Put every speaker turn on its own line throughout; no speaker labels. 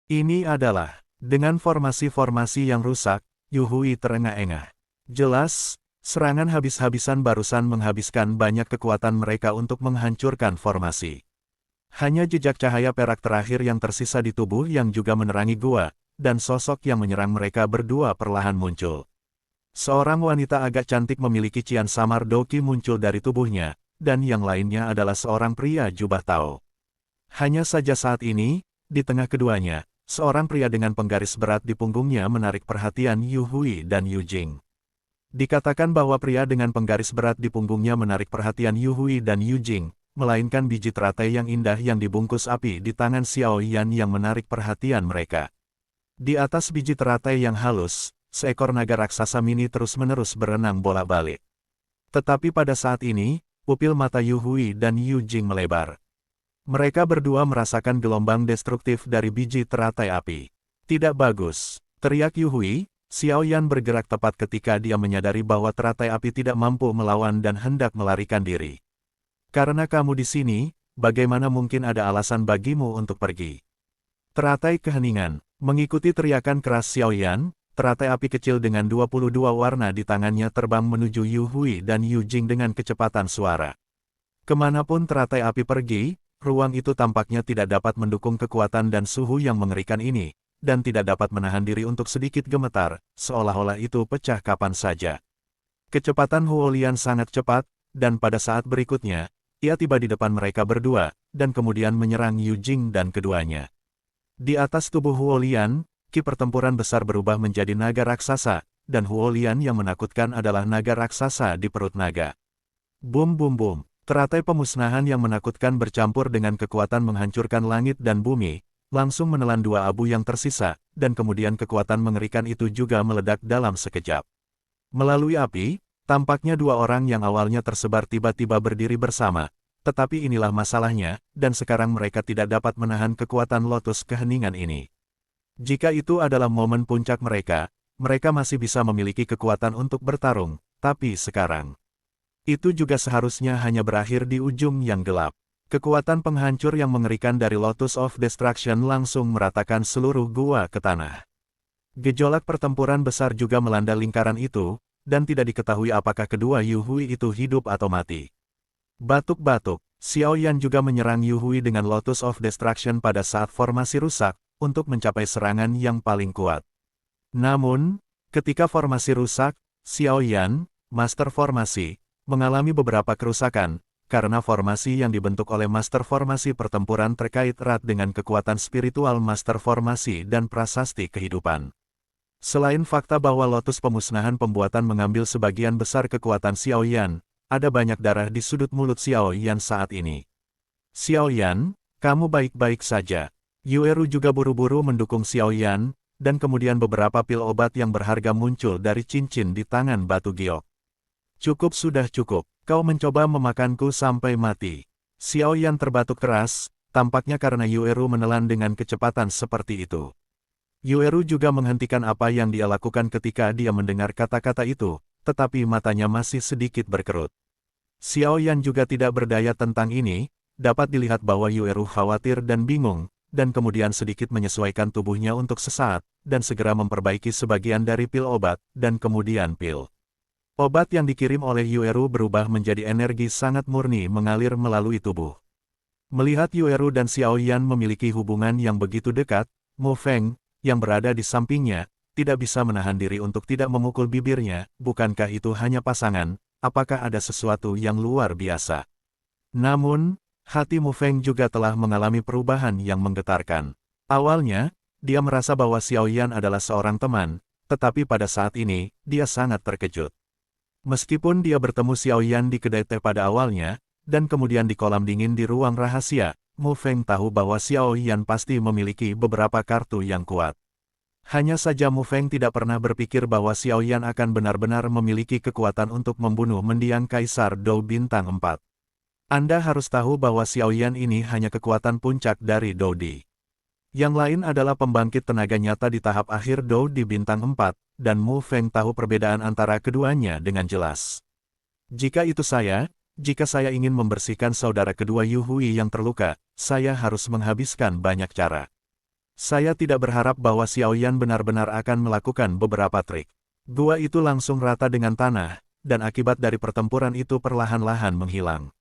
Ini adalah, dengan formasi-formasi yang rusak, Yu Hui terengah-engah. Jelas, serangan habis-habisan barusan menghabiskan banyak kekuatan mereka untuk menghancurkan formasi. Hanya jejak cahaya perak terakhir yang tersisa di tubuh yang juga menerangi gua, dan sosok yang menyerang mereka berdua perlahan muncul. Seorang wanita agak cantik memiliki cian samar doki muncul dari tubuhnya, dan yang lainnya adalah seorang pria jubah Tao. Hanya saja saat ini, di tengah keduanya, seorang pria dengan penggaris berat di punggungnya menarik perhatian Yu Hui dan Yu Jing. Dikatakan bahwa pria dengan penggaris berat di punggungnya menarik perhatian Yu Hui dan Yu Jing, melainkan biji teratai yang indah yang dibungkus api di tangan Xiao Yan yang menarik perhatian mereka. Di atas biji teratai yang halus, seekor naga raksasa mini terus-menerus berenang bolak-balik. Tetapi pada saat ini, pupil mata Yu Hui dan Yu Jing melebar. Mereka berdua merasakan gelombang destruktif dari biji teratai api. Tidak bagus, teriak Yu Hui. Xiao Yan bergerak tepat ketika dia menyadari bahwa teratai api tidak mampu melawan dan hendak melarikan diri. Karena kamu di sini, bagaimana mungkin ada alasan bagimu untuk pergi? Teratai keheningan, mengikuti teriakan keras Xiao Yan, teratai api kecil dengan 22 warna di tangannya terbang menuju Yu Hui dan Yu Jing dengan kecepatan suara. Kemanapun teratai api pergi, ruang itu tampaknya tidak dapat mendukung kekuatan dan suhu yang mengerikan ini, dan tidak dapat menahan diri untuk sedikit gemetar, seolah-olah itu pecah kapan saja. Kecepatan Huolian sangat cepat, dan pada saat berikutnya, ia tiba di depan mereka berdua, dan kemudian menyerang Yu Jing dan keduanya. Di atas tubuh Huolian, ki pertempuran besar berubah menjadi naga raksasa, dan Huolian yang menakutkan adalah naga raksasa di perut naga. Bum bum bum. Teratai pemusnahan yang menakutkan bercampur dengan kekuatan menghancurkan langit dan bumi, langsung menelan dua abu yang tersisa, dan kemudian kekuatan mengerikan itu juga meledak dalam sekejap. Melalui api, tampaknya dua orang yang awalnya tersebar tiba-tiba berdiri bersama, tetapi inilah masalahnya, dan sekarang mereka tidak dapat menahan kekuatan lotus keheningan ini. Jika itu adalah momen puncak mereka, mereka masih bisa memiliki kekuatan untuk bertarung, tapi sekarang itu juga seharusnya hanya berakhir di ujung yang gelap. Kekuatan penghancur yang mengerikan dari Lotus of Destruction langsung meratakan seluruh gua ke tanah. Gejolak pertempuran besar juga melanda lingkaran itu, dan tidak diketahui apakah kedua Yu Hui itu hidup atau mati. Batuk-batuk, Xiao Yan juga menyerang Yu Hui dengan Lotus of Destruction pada saat formasi rusak, untuk mencapai serangan yang paling kuat. Namun, ketika formasi rusak, Xiao Yan, Master Formasi, mengalami beberapa kerusakan, karena formasi yang dibentuk oleh Master Formasi pertempuran terkait erat dengan kekuatan spiritual Master Formasi dan prasasti kehidupan. Selain fakta bahwa Lotus pemusnahan pembuatan mengambil sebagian besar kekuatan Xiao Yan, ada banyak darah di sudut mulut Xiao Yan saat ini. Xiao Yan, kamu baik-baik saja. Yueru juga buru-buru mendukung Xiao Yan, dan kemudian beberapa pil obat yang berharga muncul dari cincin di tangan batu giok. Cukup sudah cukup, kau mencoba memakanku sampai mati. Xiao Yan terbatuk keras, tampaknya karena Yueru menelan dengan kecepatan seperti itu. Yueru juga menghentikan apa yang dia lakukan ketika dia mendengar kata-kata itu, tetapi matanya masih sedikit berkerut. Xiao Yan juga tidak berdaya tentang ini, dapat dilihat bahwa Yueru khawatir dan bingung, dan kemudian sedikit menyesuaikan tubuhnya untuk sesaat, dan segera memperbaiki sebagian dari pil obat, dan kemudian pil obat yang dikirim oleh Yueru berubah menjadi energi sangat murni mengalir melalui tubuh. Melihat Yueru dan Xiao Yan memiliki hubungan yang begitu dekat, Mu Feng, yang berada di sampingnya, tidak bisa menahan diri untuk tidak memukul bibirnya. Bukankah itu hanya pasangan? Apakah ada sesuatu yang luar biasa? Namun, hati Mu Feng juga telah mengalami perubahan yang menggetarkan. Awalnya, dia merasa bahwa Xiao Yan adalah seorang teman, tetapi pada saat ini, dia sangat terkejut. Meskipun dia bertemu Xiao Yan di kedai teh pada awalnya, dan kemudian di kolam dingin di ruang rahasia, Mu Feng tahu bahwa Xiao Yan pasti memiliki beberapa kartu yang kuat. Hanya saja Mu Feng tidak pernah berpikir bahwa Xiao Yan akan benar-benar memiliki kekuatan untuk membunuh mendiang Kaisar Dou Bintang 4. Anda harus tahu bahwa Xiao Yan ini hanya kekuatan puncak dari Dou Di. Yang lain adalah pembangkit tenaga nyata di tahap akhir Dou di Bintang 4, dan Mu Feng tahu perbedaan antara keduanya dengan jelas. Jika saya ingin membersihkan saudara kedua Yu Hui yang terluka, saya harus menghabiskan banyak cara. Saya tidak berharap bahwa Xiao Yan benar-benar akan melakukan beberapa trik. Gua itu langsung rata dengan tanah, dan akibat dari pertempuran itu perlahan-lahan menghilang.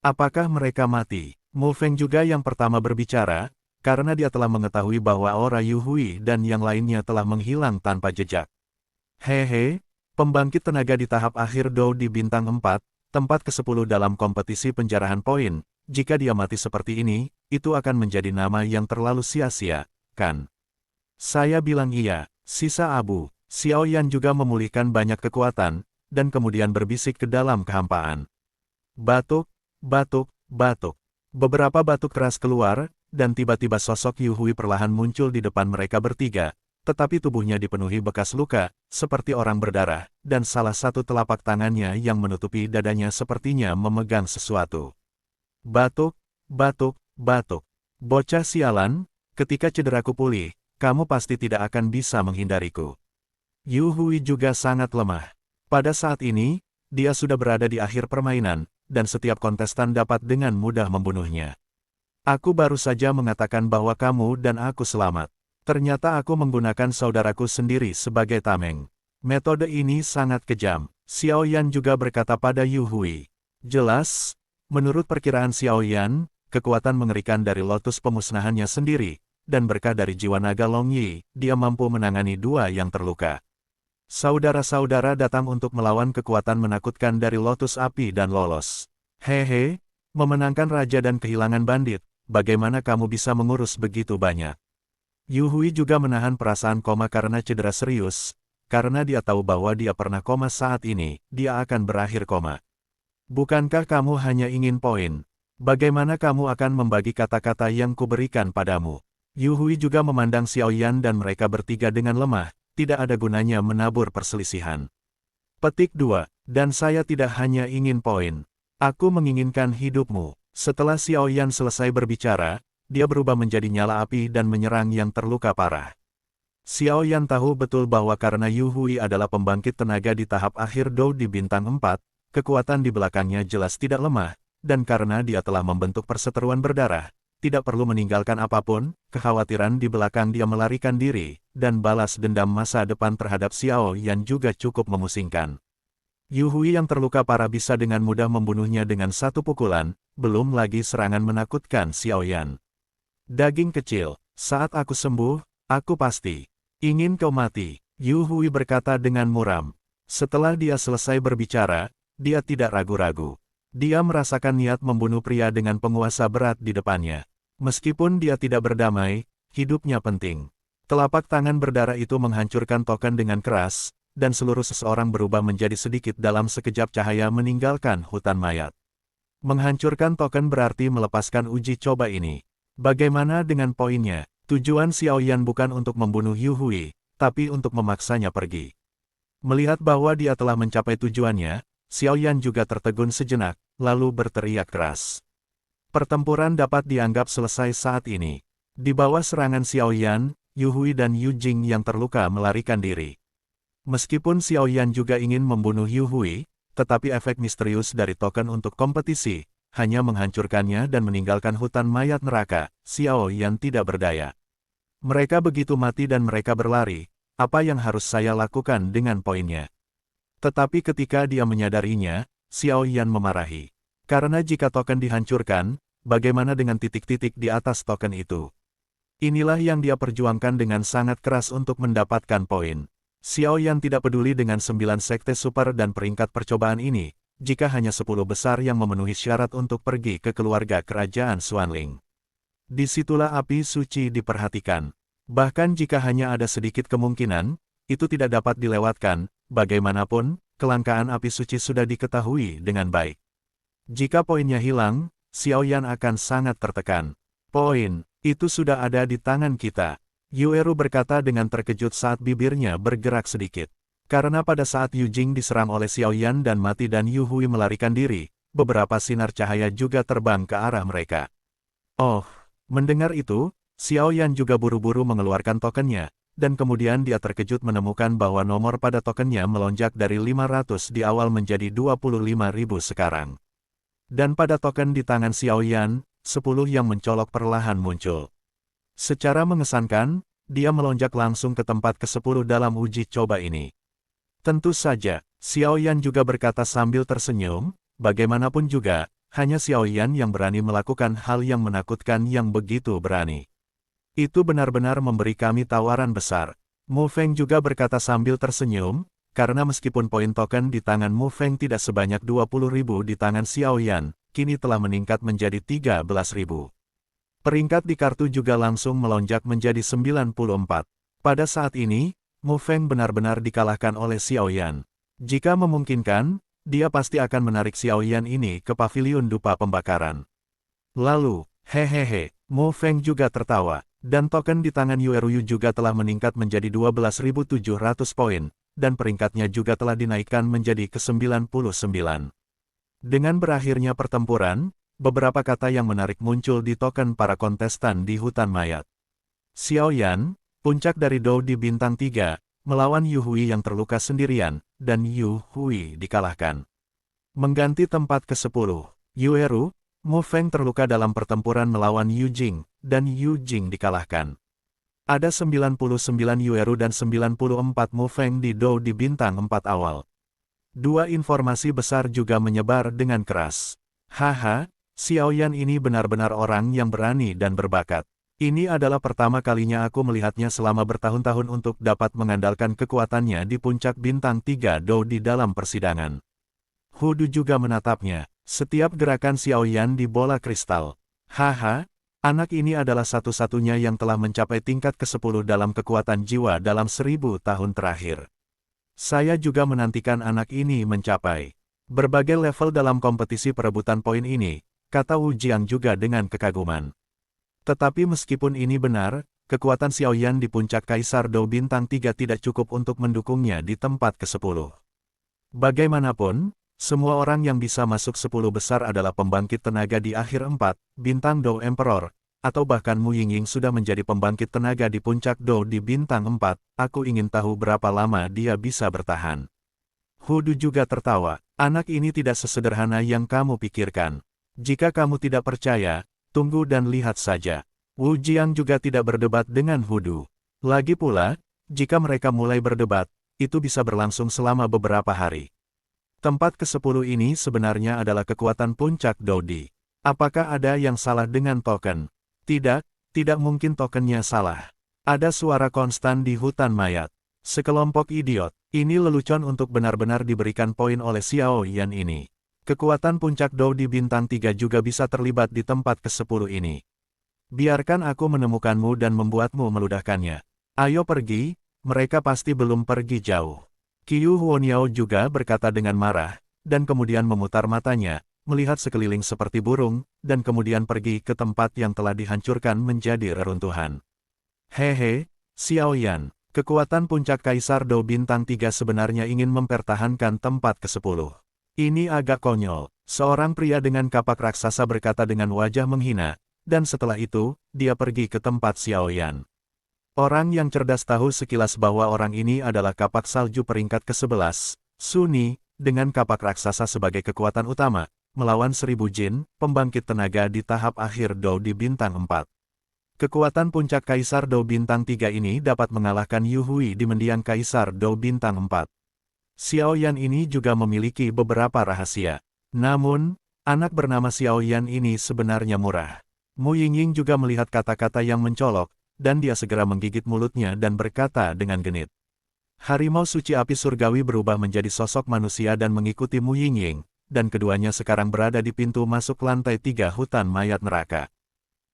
Apakah mereka mati? Mu Feng juga yang pertama berbicara, karena dia telah mengetahui bahwa aura Yu Hui dan yang lainnya telah menghilang tanpa jejak. Hehe, pembangkit tenaga di tahap akhir Dou di bintang 4, tempat ke-10 dalam kompetisi penjarahan poin. Jika dia mati seperti ini, itu akan menjadi nama yang terlalu sia-sia, kan? Saya bilang iya, sisa abu. Xiao Yan juga memulihkan banyak kekuatan, dan kemudian berbisik ke dalam kehampaan. Batuk, batuk, batuk. Beberapa batuk keras keluar, dan tiba-tiba sosok Yu Hui perlahan muncul di depan mereka bertiga, tetapi tubuhnya dipenuhi bekas luka, seperti orang berdarah, dan salah satu telapak tangannya yang menutupi dadanya sepertinya memegang sesuatu. Batuk, batuk, batuk. Bocah sialan, ketika cederaku pulih, kamu pasti tidak akan bisa menghindariku. Yu Hui juga sangat lemah. Pada saat ini, dia sudah berada di akhir permainan, dan setiap kontestan dapat dengan mudah membunuhnya. Aku baru saja mengatakan bahwa kamu dan aku selamat. Ternyata aku menggunakan saudaraku sendiri sebagai tameng. Metode ini sangat kejam. Xiao Yan juga berkata pada Yu Hui. Jelas, menurut perkiraan Xiao Yan, kekuatan mengerikan dari lotus pemusnahannya sendiri, dan berkah dari jiwa naga Long Yi, dia mampu menangani dua yang terluka. Saudara-saudara datang untuk melawan kekuatan menakutkan dari lotus api dan lolos. Hehe, memenangkan raja dan kehilangan bandit, bagaimana kamu bisa mengurus begitu banyak? Yu Hui juga menahan perasaan koma karena cedera serius, karena dia tahu bahwa dia pernah koma saat ini, dia akan berakhir koma. Bukankah kamu hanya ingin poin? Bagaimana kamu akan membagi kata-kata yang kuberikan padamu? Yu Hui juga memandang Xiao Yan dan mereka bertiga dengan lemah. Tidak ada gunanya menabur perselisihan. Petik 2. Dan saya tidak hanya ingin poin. Aku menginginkan hidupmu. Setelah Xiao Yan selesai berbicara, dia berubah menjadi nyala api dan menyerang yang terluka parah. Xiao Yan tahu betul bahwa karena Yu Hui adalah pembangkit tenaga di tahap akhir Dou di bintang 4, kekuatan di belakangnya jelas tidak lemah, dan karena dia telah membentuk perseteruan berdarah, tidak perlu meninggalkan apapun, kekhawatiran di belakang dia melarikan diri, dan balas dendam masa depan terhadap Xiao Yan juga cukup memusingkan. Yu Hui yang terluka parah bisa dengan mudah membunuhnya dengan satu pukulan, belum lagi serangan menakutkan Xiao Yan. Daging kecil, saat aku sembuh, aku pasti ingin kau mati, Yu Hui berkata dengan muram. Setelah dia selesai berbicara, dia tidak ragu-ragu. Dia merasakan niat membunuh pria dengan penguasa berat di depannya. Meskipun dia tidak berdamai, hidupnya penting. Telapak tangan berdarah itu menghancurkan token dengan keras, dan seluruh seseorang berubah menjadi sedikit dalam sekejap cahaya meninggalkan hutan mayat. Menghancurkan token berarti melepaskan uji coba ini. Bagaimana dengan poinnya? Tujuan Xiao Yan bukan untuk membunuh Yu Hui, tapi untuk memaksanya pergi. Melihat bahwa dia telah mencapai tujuannya, Xiao Yan juga tertegun sejenak, lalu berteriak keras. Pertempuran dapat dianggap selesai saat ini. Di bawah serangan Xiao Yan, Yu Hui dan Yu Jing yang terluka melarikan diri. Meskipun Xiao Yan juga ingin membunuh Yu Hui, tetapi efek misterius dari token untuk kompetisi, hanya menghancurkannya dan meninggalkan hutan mayat neraka. Xiao Yan tidak berdaya. Mereka begitu mati dan mereka berlari, apa yang harus saya lakukan dengan poinnya? Tetapi ketika dia menyadarinya, Xiao Yan memarahi. Karena jika token dihancurkan, bagaimana dengan titik-titik di atas token itu? Inilah yang dia perjuangkan dengan sangat keras untuk mendapatkan poin. Xiao Yan tidak peduli dengan 9 sekte super dan peringkat percobaan ini, jika hanya 10 besar yang memenuhi syarat untuk pergi ke keluarga kerajaan Xuanling. Disitulah api suci diperhatikan. Bahkan jika hanya ada sedikit kemungkinan, itu tidak dapat dilewatkan, bagaimanapun, kelangkaan api suci sudah diketahui dengan baik. Jika poinnya hilang, Xiao Yan akan sangat tertekan. Poin, itu sudah ada di tangan kita. Yu Eru berkata dengan terkejut saat bibirnya bergerak sedikit. Karena pada saat Yu Jing diserang oleh Xiao Yan dan mati dan Yu Hui melarikan diri, beberapa sinar cahaya juga terbang ke arah mereka. Oh, mendengar itu, Xiao Yan juga buru-buru mengeluarkan tokennya, dan kemudian dia terkejut menemukan bahwa nomor pada tokennya melonjak dari 500 di awal menjadi 25.000 sekarang. Dan pada token di tangan Xiao Yan, 10 yang mencolok perlahan muncul. Secara mengesankan, dia melonjak langsung ke tempat ke-10 dalam uji coba ini. Tentu saja, Xiao Yan juga berkata sambil tersenyum, bagaimanapun juga, hanya Xiao Yan yang berani melakukan hal yang menakutkan yang begitu berani. Itu benar-benar memberi kami tawaran besar. Mu Feng juga berkata sambil tersenyum, karena meskipun poin token di tangan Mu Feng tidak sebanyak 20.000 di tangan Xiao Yan, kini telah meningkat menjadi 13.000. Peringkat di kartu juga langsung melonjak menjadi 94. Pada saat ini, Mu Feng benar-benar dikalahkan oleh Xiao Yan. Jika memungkinkan, dia pasti akan menarik Xiao Yan ini ke pavilion dupa pembakaran. Lalu, hehehe, Mu Feng juga tertawa, dan token di tangan Yue Ruyu juga telah meningkat menjadi 12.700 poin, dan peringkatnya juga telah dinaikkan menjadi ke-99. Dengan berakhirnya pertempuran, beberapa kata yang menarik muncul di token para kontestan di hutan mayat. Xiao Yan, puncak dari Dou di bintang 3, melawan Yu Hui yang terluka sendirian, dan Yu Hui dikalahkan. Mengganti tempat ke-10, Yue Ru, Mu Feng terluka dalam pertempuran melawan Yu Jing, dan Yu Jing dikalahkan. Ada 99 Yue Ru dan 94 Mu Feng di Dou di bintang 4 awal. Dua informasi besar juga menyebar dengan keras. Haha, Xiao Yan ini benar-benar orang yang berani dan berbakat. Ini adalah pertama kalinya aku melihatnya selama bertahun-tahun untuk dapat mengandalkan kekuatannya di puncak bintang 3 Dou di dalam persidangan. Hudu juga menatapnya. Setiap gerakan Xiao Yan di bola kristal. Haha, anak ini adalah satu-satunya yang telah mencapai tingkat ke-10 dalam kekuatan jiwa dalam 1000 tahun terakhir. Saya juga menantikan anak ini mencapai berbagai level dalam kompetisi perebutan poin ini, kata Wu Jiang juga dengan kekaguman. Tetapi meskipun ini benar, kekuatan Xiao Yan di puncak Kaisar Dou bintang 3 tidak cukup untuk mendukungnya di tempat ke-10. Bagaimanapun, semua orang yang bisa masuk 10 besar adalah pembangkit tenaga di akhir 4, bintang Dou Emperor, atau bahkan Mu Yingying sudah menjadi pembangkit tenaga di puncak Dou di bintang 4, aku ingin tahu berapa lama dia bisa bertahan. Hudu juga tertawa, anak ini tidak sesederhana yang kamu pikirkan. Jika kamu tidak percaya, tunggu dan lihat saja. Wu Jiang juga tidak berdebat dengan Hudu. Lagi pula, jika mereka mulai berdebat, itu bisa berlangsung selama beberapa hari. Tempat ke-10 ini sebenarnya adalah kekuatan puncak Dodi. Apakah ada yang salah dengan token? Tidak, tidak mungkin tokennya salah. Ada suara konstan di hutan mayat. Sekelompok idiot, ini lelucon untuk benar-benar diberikan poin oleh Xiao Yan ini. Kekuatan puncak Dodi bintang 3 juga bisa terlibat di tempat ke-10 ini. Biarkan aku menemukanmu dan membuatmu meludahkannya. Ayo pergi, mereka pasti belum pergi jauh. Qiu Huoniao juga berkata dengan marah, dan kemudian memutar matanya, melihat sekeliling seperti burung, dan kemudian pergi ke tempat yang telah dihancurkan menjadi reruntuhan. Hehe, Xiao Yan, kekuatan puncak Kaisar Dou bintang 3 sebenarnya ingin mempertahankan tempat ke-10. Ini agak konyol, seorang pria dengan kapak raksasa berkata dengan wajah menghina, dan setelah itu, dia pergi ke tempat Xiao Yan. Orang yang cerdas tahu sekilas bahwa orang ini adalah kapak salju peringkat ke-11, Suni, dengan kapak raksasa sebagai kekuatan utama, melawan 1000 jin, pembangkit tenaga di tahap akhir Dou di bintang 4. Kekuatan puncak Kaisar Dou bintang 3 ini dapat mengalahkan Yu Hui di mendiang Kaisar Dou bintang 4. Xiao Yan ini juga memiliki beberapa rahasia. Namun, anak bernama Xiao Yan ini sebenarnya murah. Mu Yingying juga melihat kata-kata yang mencolok, dan dia segera menggigit mulutnya dan berkata dengan genit. Harimau suci api surgawi berubah menjadi sosok manusia dan mengikuti Mu Yingying, dan keduanya sekarang berada di pintu masuk lantai 3 hutan mayat neraka.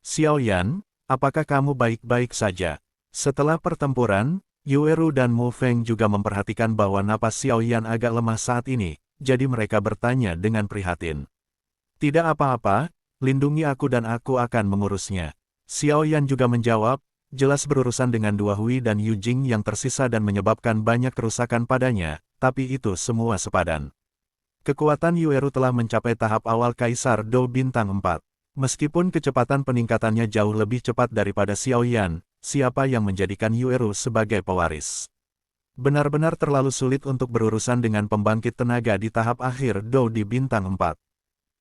Xiao Yan, apakah kamu baik-baik saja? Setelah pertempuran, Yue Ru dan Mu Feng juga memperhatikan bahwa napas Xiao Yan agak lemah saat ini, jadi mereka bertanya dengan prihatin. Tidak apa-apa, lindungi aku dan aku akan mengurusnya. Xiao Yan juga menjawab, jelas berurusan dengan dua Hui dan Yu Jing yang tersisa dan menyebabkan banyak kerusakan padanya, tapi itu semua sepadan. Kekuatan Yue Ru telah mencapai tahap awal Kaisar Dou bintang 4. Meskipun kecepatan peningkatannya jauh lebih cepat daripada Xiao Yan, siapa yang menjadikan Yue Ru sebagai pewaris? Benar-benar terlalu sulit untuk berurusan dengan pembangkit tenaga di tahap akhir Dou di bintang 4.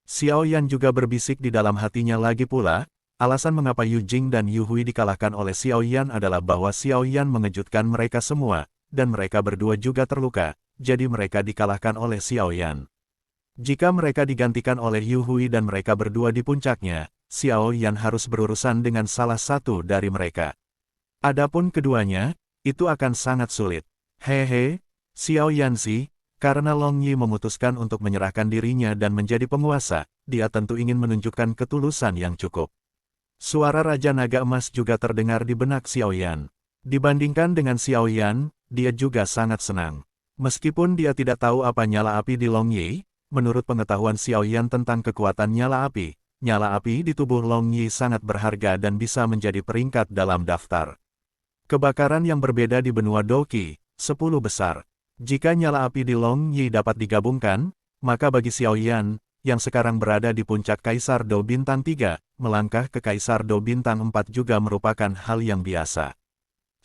Xiao Yan juga berbisik di dalam hatinya lagi pula, Alasan mengapa Yu Jing dan Yu Hui dikalahkan oleh Xiao Yan adalah bahwa Xiao Yan mengejutkan mereka semua, dan mereka berdua juga terluka, jadi mereka dikalahkan oleh Xiao Yan. Jika mereka digantikan oleh Yu Hui dan mereka berdua di puncaknya, Xiao Yan harus berurusan dengan salah satu dari mereka. Adapun keduanya, itu akan sangat sulit. Hehe, Xiao Yan sih, karena Long Yi memutuskan untuk menyerahkan dirinya dan menjadi penguasa, dia tentu ingin menunjukkan ketulusan yang cukup. Suara Raja Naga Emas juga terdengar di benak Xiao Yan. Dibandingkan dengan Xiao Yan, dia juga sangat senang. Meskipun dia tidak tahu apa nyala api di Long Yi, menurut pengetahuan Xiao Yan tentang kekuatan nyala api di tubuh Long Yi sangat berharga dan bisa menjadi peringkat dalam daftar kebakaran yang berbeda di benua Doqi, 10 besar. Jika nyala api di Long Yi dapat digabungkan, maka bagi Xiao Yan, yang sekarang berada di puncak Kaisar Do Bintang 3, melangkah ke Kaisar Do Bintang 4 juga merupakan hal yang biasa.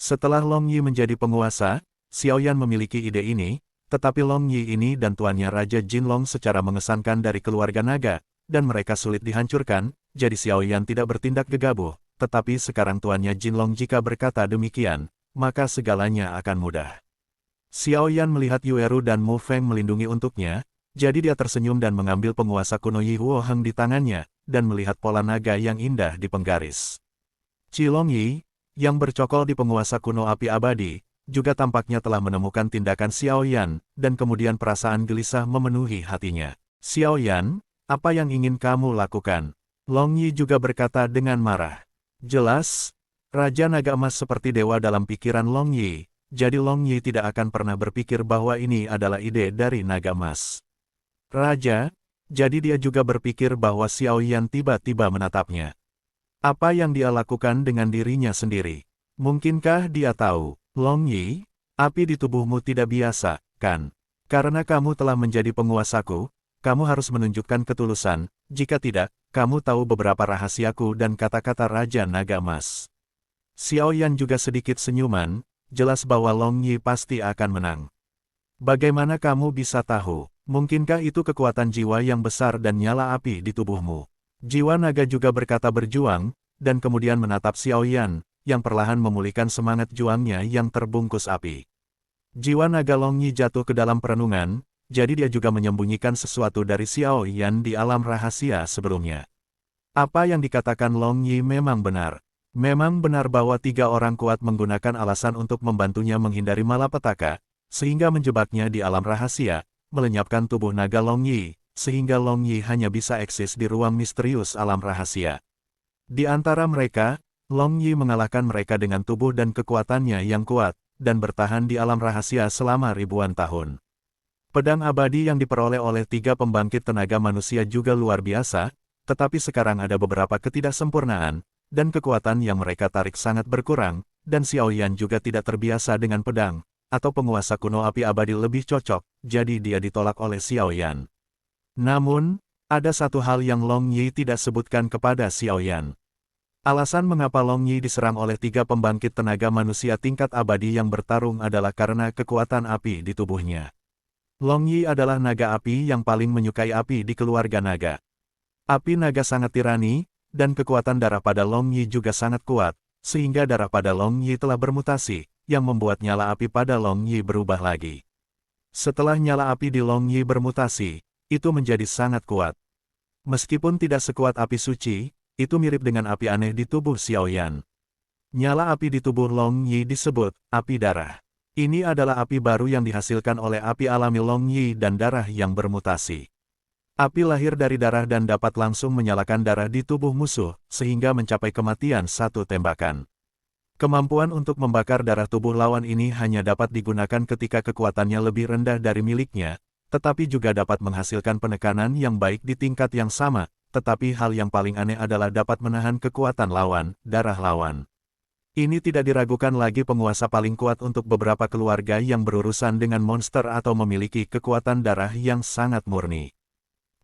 Setelah Long Yi menjadi penguasa, Xiao Yan memiliki ide ini, tetapi Long Yi ini dan tuannya Raja Jinlong secara mengesankan dari keluarga naga, dan mereka sulit dihancurkan, jadi Xiao Yan tidak bertindak gegabah, tetapi sekarang tuannya Jinlong jika berkata demikian, maka segalanya akan mudah. Xiao Yan melihat Yueru dan Mu Feng melindungi untuknya, jadi dia tersenyum dan mengambil penguasa kuno Yi Huo Heng di tangannya, dan melihat pola naga yang indah di penggaris. Qilong Yi, yang bercokol di penguasa kuno api abadi, juga tampaknya telah menemukan tindakan Xiao Yan, dan kemudian perasaan gelisah memenuhi hatinya. Xiao Yan, apa yang ingin kamu lakukan? Long Yi juga berkata dengan marah. Jelas, Raja Naga Emas seperti dewa dalam pikiran Long Yi, jadi Long Yi tidak akan pernah berpikir bahwa ini adalah ide dari Naga Emas. Raja, jadi dia juga berpikir bahwa Xiao Yan tiba-tiba menatapnya. Apa yang dia lakukan dengan dirinya sendiri? Mungkinkah dia tahu, Long Yi, api di tubuhmu tidak biasa, kan? Karena kamu telah menjadi penguasaku, kamu harus menunjukkan ketulusan, jika tidak, kamu tahu beberapa rahasiaku dan kata-kata Raja Naga Emas. Xiao Yan juga sedikit senyuman, jelas bahwa Long Yi pasti akan menang. Bagaimana kamu bisa tahu? Mungkinkah itu kekuatan jiwa yang besar dan nyala api di tubuhmu? Jiwa naga juga berkata berjuang, dan kemudian menatap Xiao Yan, yang perlahan memulihkan semangat juangnya yang terbungkus api. Jiwa naga Long Yi jatuh ke dalam perenungan, jadi dia juga menyembunyikan sesuatu dari Xiao Yan di alam rahasia sebelumnya. Apa yang dikatakan Long Yi memang benar. Memang benar bahwa 3 orang kuat menggunakan alasan untuk membantunya menghindari malapetaka, sehingga menjebaknya di alam rahasia, melenyapkan tubuh naga Long Yi, sehingga Long Yi hanya bisa eksis di ruang misterius alam rahasia. Di antara mereka, Long Yi mengalahkan mereka dengan tubuh dan kekuatannya yang kuat, dan bertahan di alam rahasia selama ribuan tahun. Pedang abadi yang diperoleh oleh 3 pembangkit tenaga manusia juga luar biasa, tetapi sekarang ada beberapa ketidaksempurnaan, dan kekuatan yang mereka tarik sangat berkurang, dan Xiao Yan juga tidak terbiasa dengan pedang, atau penguasa kuno api abadi lebih cocok, jadi dia ditolak oleh Xiao Yan. Namun, ada satu hal yang Long Yi tidak sebutkan kepada Xiao Yan. Alasan mengapa Long Yi diserang oleh 3 pembangkit tenaga manusia tingkat abadi yang bertarung adalah karena kekuatan api di tubuhnya. Long Yi adalah naga api yang paling menyukai api di keluarga naga. Api naga sangat tirani, dan kekuatan darah pada Long Yi juga sangat kuat, sehingga darah pada Long Yi telah bermutasi, yang membuat nyala api pada Long Yi berubah lagi. Setelah nyala api di Long Yi bermutasi, itu menjadi sangat kuat. Meskipun tidak sekuat api suci, itu mirip dengan api aneh di tubuh Xiao Yan. Nyala api di tubuh Long Yi disebut api darah. Ini adalah api baru yang dihasilkan oleh api alami Long Yi dan darah yang bermutasi. Api lahir dari darah dan dapat langsung menyalakan darah di tubuh musuh, sehingga mencapai kematian satu tembakan. Kemampuan untuk membakar darah tubuh lawan ini hanya dapat digunakan ketika kekuatannya lebih rendah dari miliknya, tetapi juga dapat menghasilkan penekanan yang baik di tingkat yang sama, tetapi hal yang paling aneh adalah dapat menahan kekuatan lawan, darah lawan. Ini tidak diragukan lagi penguasa paling kuat untuk beberapa keluarga yang berurusan dengan monster atau memiliki kekuatan darah yang sangat murni.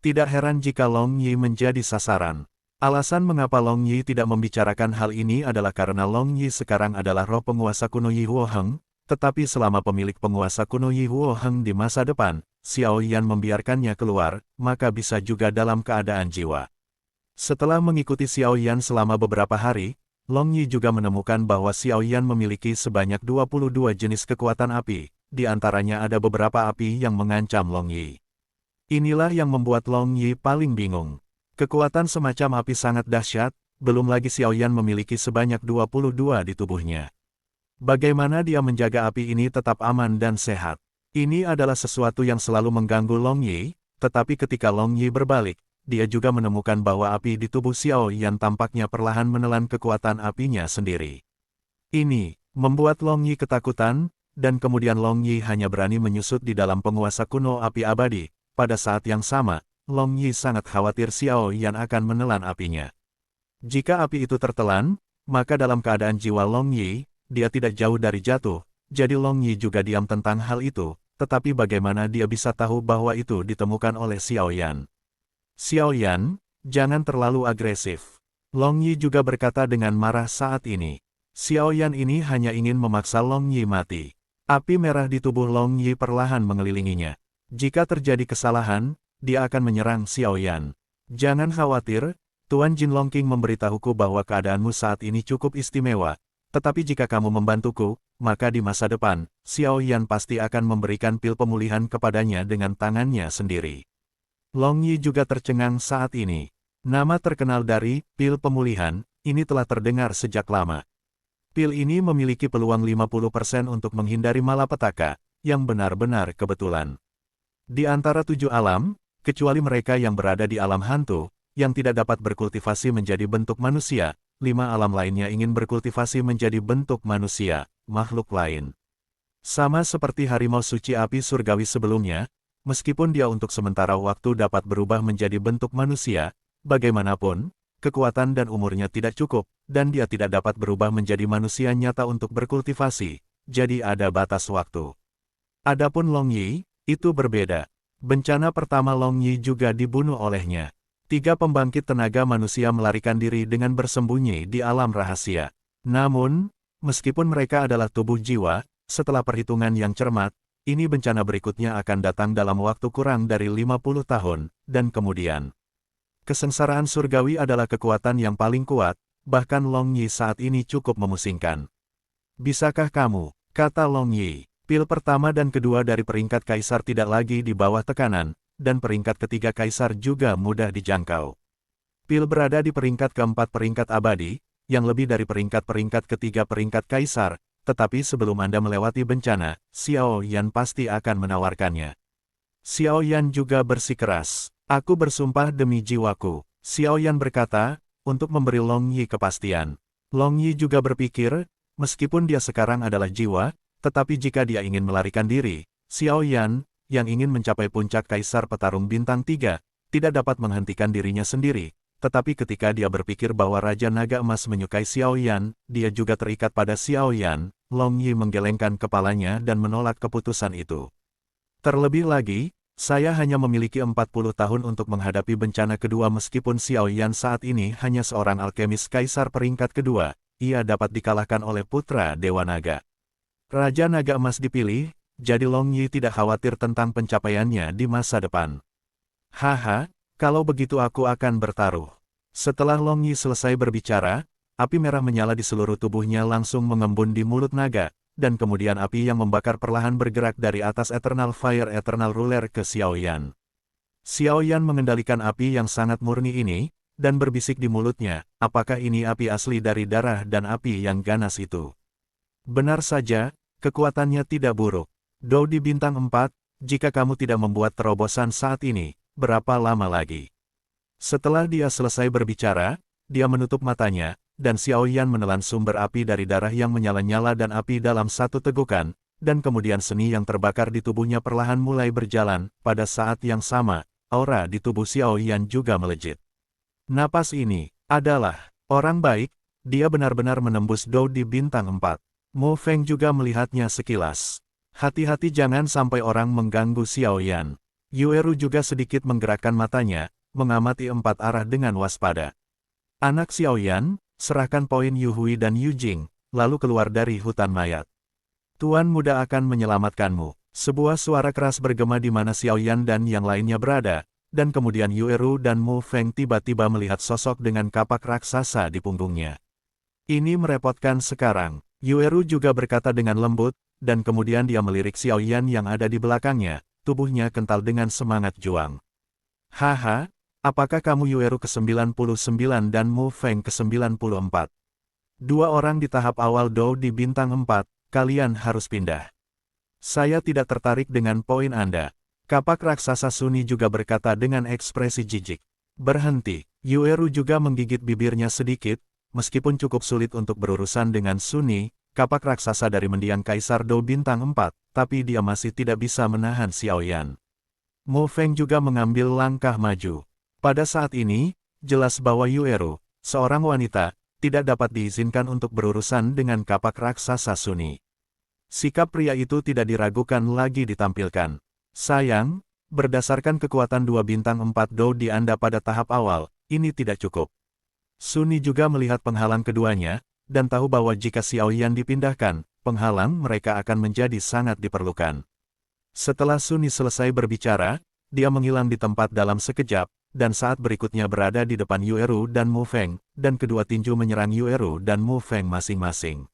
Tidak heran jika Long Yi menjadi sasaran. Alasan mengapa Long Yi tidak membicarakan hal ini adalah karena Long Yi sekarang adalah roh penguasa kuno Yi Huo Heng, tetapi selama pemilik penguasa kuno Yi Huo Heng di masa depan, Xiao Yan membiarkannya keluar, maka bisa juga dalam keadaan jiwa. Setelah mengikuti Xiao Yan selama beberapa hari, Long Yi juga menemukan bahwa Xiao Yan memiliki sebanyak 22 jenis kekuatan api, di antaranya ada beberapa api yang mengancam Long Yi. Inilah yang membuat Long Yi paling bingung. Kekuatan semacam api sangat dahsyat, belum lagi Xiao Yan memiliki sebanyak 22 di tubuhnya. Bagaimana dia menjaga api ini tetap aman dan sehat? Ini adalah sesuatu yang selalu mengganggu Long Yi, tetapi ketika Long Yi berbalik, dia juga menemukan bahwa api di tubuh Xiao Yan tampaknya perlahan menelan kekuatan apinya sendiri. Ini membuat Long Yi ketakutan, dan kemudian Long Yi hanya berani menyusut di dalam penguasa kuno api abadi. Pada saat yang sama, Long Yi sangat khawatir Xiao Yan akan menelan apinya. Jika api itu tertelan, maka dalam keadaan jiwa Long Yi, dia tidak jauh dari jatuh, jadi Long Yi juga diam tentang hal itu, tetapi bagaimana dia bisa tahu bahwa itu ditemukan oleh Xiao Yan? Xiao Yan, jangan terlalu agresif. Long Yi juga berkata dengan marah saat ini. Xiao Yan ini hanya ingin memaksa Long Yi mati. Api merah di tubuh Long Yi perlahan mengelilinginya. Jika terjadi kesalahan, dia akan menyerang Xiao Yan. Jangan khawatir, Tuan Jin Longqing memberitahuku bahwa keadaanmu saat ini cukup istimewa. Tetapi jika kamu membantuku, maka di masa depan, Xiao Yan pasti akan memberikan pil pemulihan kepadanya dengan tangannya sendiri. Long Yi juga tercengang saat ini. Nama terkenal dari pil pemulihan, ini telah terdengar sejak lama. Pil ini memiliki peluang 50% untuk menghindari malapetaka, yang benar-benar kebetulan. Di antara 7 alam, kecuali mereka yang berada di alam hantu, yang tidak dapat berkultivasi menjadi bentuk manusia, 5 alam lainnya ingin berkultivasi menjadi bentuk manusia, makhluk lain. Sama seperti harimau suci api surgawi sebelumnya, meskipun dia untuk sementara waktu dapat berubah menjadi bentuk manusia, bagaimanapun, kekuatan dan umurnya tidak cukup, dan dia tidak dapat berubah menjadi manusia nyata untuk berkultivasi, jadi ada batas waktu. Adapun Long Yi, itu berbeda. Bencana pertama Long Yi juga dibunuh olehnya. 3 pembangkit tenaga manusia melarikan diri dengan bersembunyi di alam rahasia. Namun, meskipun mereka adalah tubuh jiwa, setelah perhitungan yang cermat, ini bencana berikutnya akan datang dalam waktu kurang dari 50 tahun, dan kemudian. Kesengsaraan surgawi adalah kekuatan yang paling kuat, bahkan Long Yi saat ini cukup memusingkan. Bisakah kamu, kata Long Yi, pil pertama dan kedua dari peringkat kaisar tidak lagi di bawah tekanan, dan peringkat ketiga kaisar juga mudah dijangkau. Pil berada di peringkat keempat peringkat abadi, yang lebih dari peringkat ketiga peringkat kaisar, tetapi sebelum Anda melewati bencana, Xiao Yan pasti akan menawarkannya. Xiao Yan juga bersikeras. Aku bersumpah demi jiwaku, Xiao Yan berkata, untuk memberi Long Yi kepastian. Long Yi juga berpikir, meskipun dia sekarang adalah jiwa, tetapi jika dia ingin melarikan diri, Xiao Yan, yang ingin mencapai puncak kaisar petarung bintang 3, tidak dapat menghentikan dirinya sendiri. Tetapi ketika dia berpikir bahwa Raja Naga Emas menyukai Xiao Yan, dia juga terikat pada Xiao Yan. Long Yi menggelengkan kepalanya dan menolak keputusan itu. Terlebih lagi, saya hanya memiliki 40 tahun untuk menghadapi bencana kedua meskipun Xiao Yan saat ini hanya seorang alkemis kaisar peringkat kedua, ia dapat dikalahkan oleh putra Dewa Naga. Raja Naga Emas dipilih, jadi Long Yi tidak khawatir tentang pencapaiannya di masa depan. Haha, kalau begitu aku akan bertaruh. Setelah Long Yi selesai berbicara, api merah menyala di seluruh tubuhnya langsung mengembun di mulut naga, dan kemudian api yang membakar perlahan bergerak dari atas Eternal Fire Eternal Ruler ke Xiao Yan. Xiao Yan mengendalikan api yang sangat murni ini, dan berbisik di mulutnya, apakah ini api asli dari darah dan api yang ganas itu? Benar saja, kekuatannya tidak buruk. Dou di bintang 4, jika kamu tidak membuat terobosan saat ini, berapa lama lagi? Setelah dia selesai berbicara, dia menutup matanya, dan Xiao Yan menelan sumber api dari darah yang menyala-nyala dan api dalam satu tegukan, dan kemudian seni yang terbakar di tubuhnya perlahan mulai berjalan. Pada saat yang sama, aura di tubuh Xiao Yan juga melejit. Napas ini adalah orang baik, dia benar-benar menembus Dou di bintang 4. Mo Feng juga melihatnya sekilas. Hati-hati jangan sampai orang mengganggu Xiao Yan. Yueru juga sedikit menggerakkan matanya, mengamati 4 arah dengan waspada. Anak Xiao Yan, serahkan poin Yu Hui dan Yu Jing, lalu keluar dari hutan mayat. Tuan muda akan menyelamatkanmu. Sebuah suara keras bergema di mana Xiao Yan dan yang lainnya berada, dan kemudian Yueru dan Mu Feng tiba-tiba melihat sosok dengan kapak raksasa di punggungnya. Ini merepotkan sekarang. Yueru juga berkata dengan lembut, dan kemudian dia melirik Xiao Yan yang ada di belakangnya, tubuhnya kental dengan semangat juang. Haha, apakah kamu Yueru ke-99 dan Mu Feng ke-94? Dua orang di tahap awal Dou di bintang 4, kalian harus pindah. Saya tidak tertarik dengan poin Anda. Kapak raksasa Suni juga berkata dengan ekspresi jijik. Berhenti. Yueru juga menggigit bibirnya sedikit, meskipun cukup sulit untuk berurusan dengan Suni, kapak raksasa dari mendiang Kaisar Dou bintang 4, tapi dia masih tidak bisa menahan Xiao Yan. Mu Feng juga mengambil langkah maju. Pada saat ini, jelas bahwa Yueru, seorang wanita, tidak dapat diizinkan untuk berurusan dengan kapak raksasa Suni. Sikap pria itu tidak diragukan lagi ditampilkan. Sayang, berdasarkan kekuatan 2 bintang 4 Dou di Anda pada tahap awal, ini tidak cukup. Suni juga melihat penghalang keduanya, dan tahu bahwa jika Xiao Yan dipindahkan, penghalang mereka akan menjadi sangat diperlukan. Setelah Suni selesai berbicara, dia menghilang di tempat dalam sekejap, dan saat berikutnya berada di depan Yueru dan Mu Feng, dan kedua tinju menyerang Yueru dan Mu Feng masing-masing.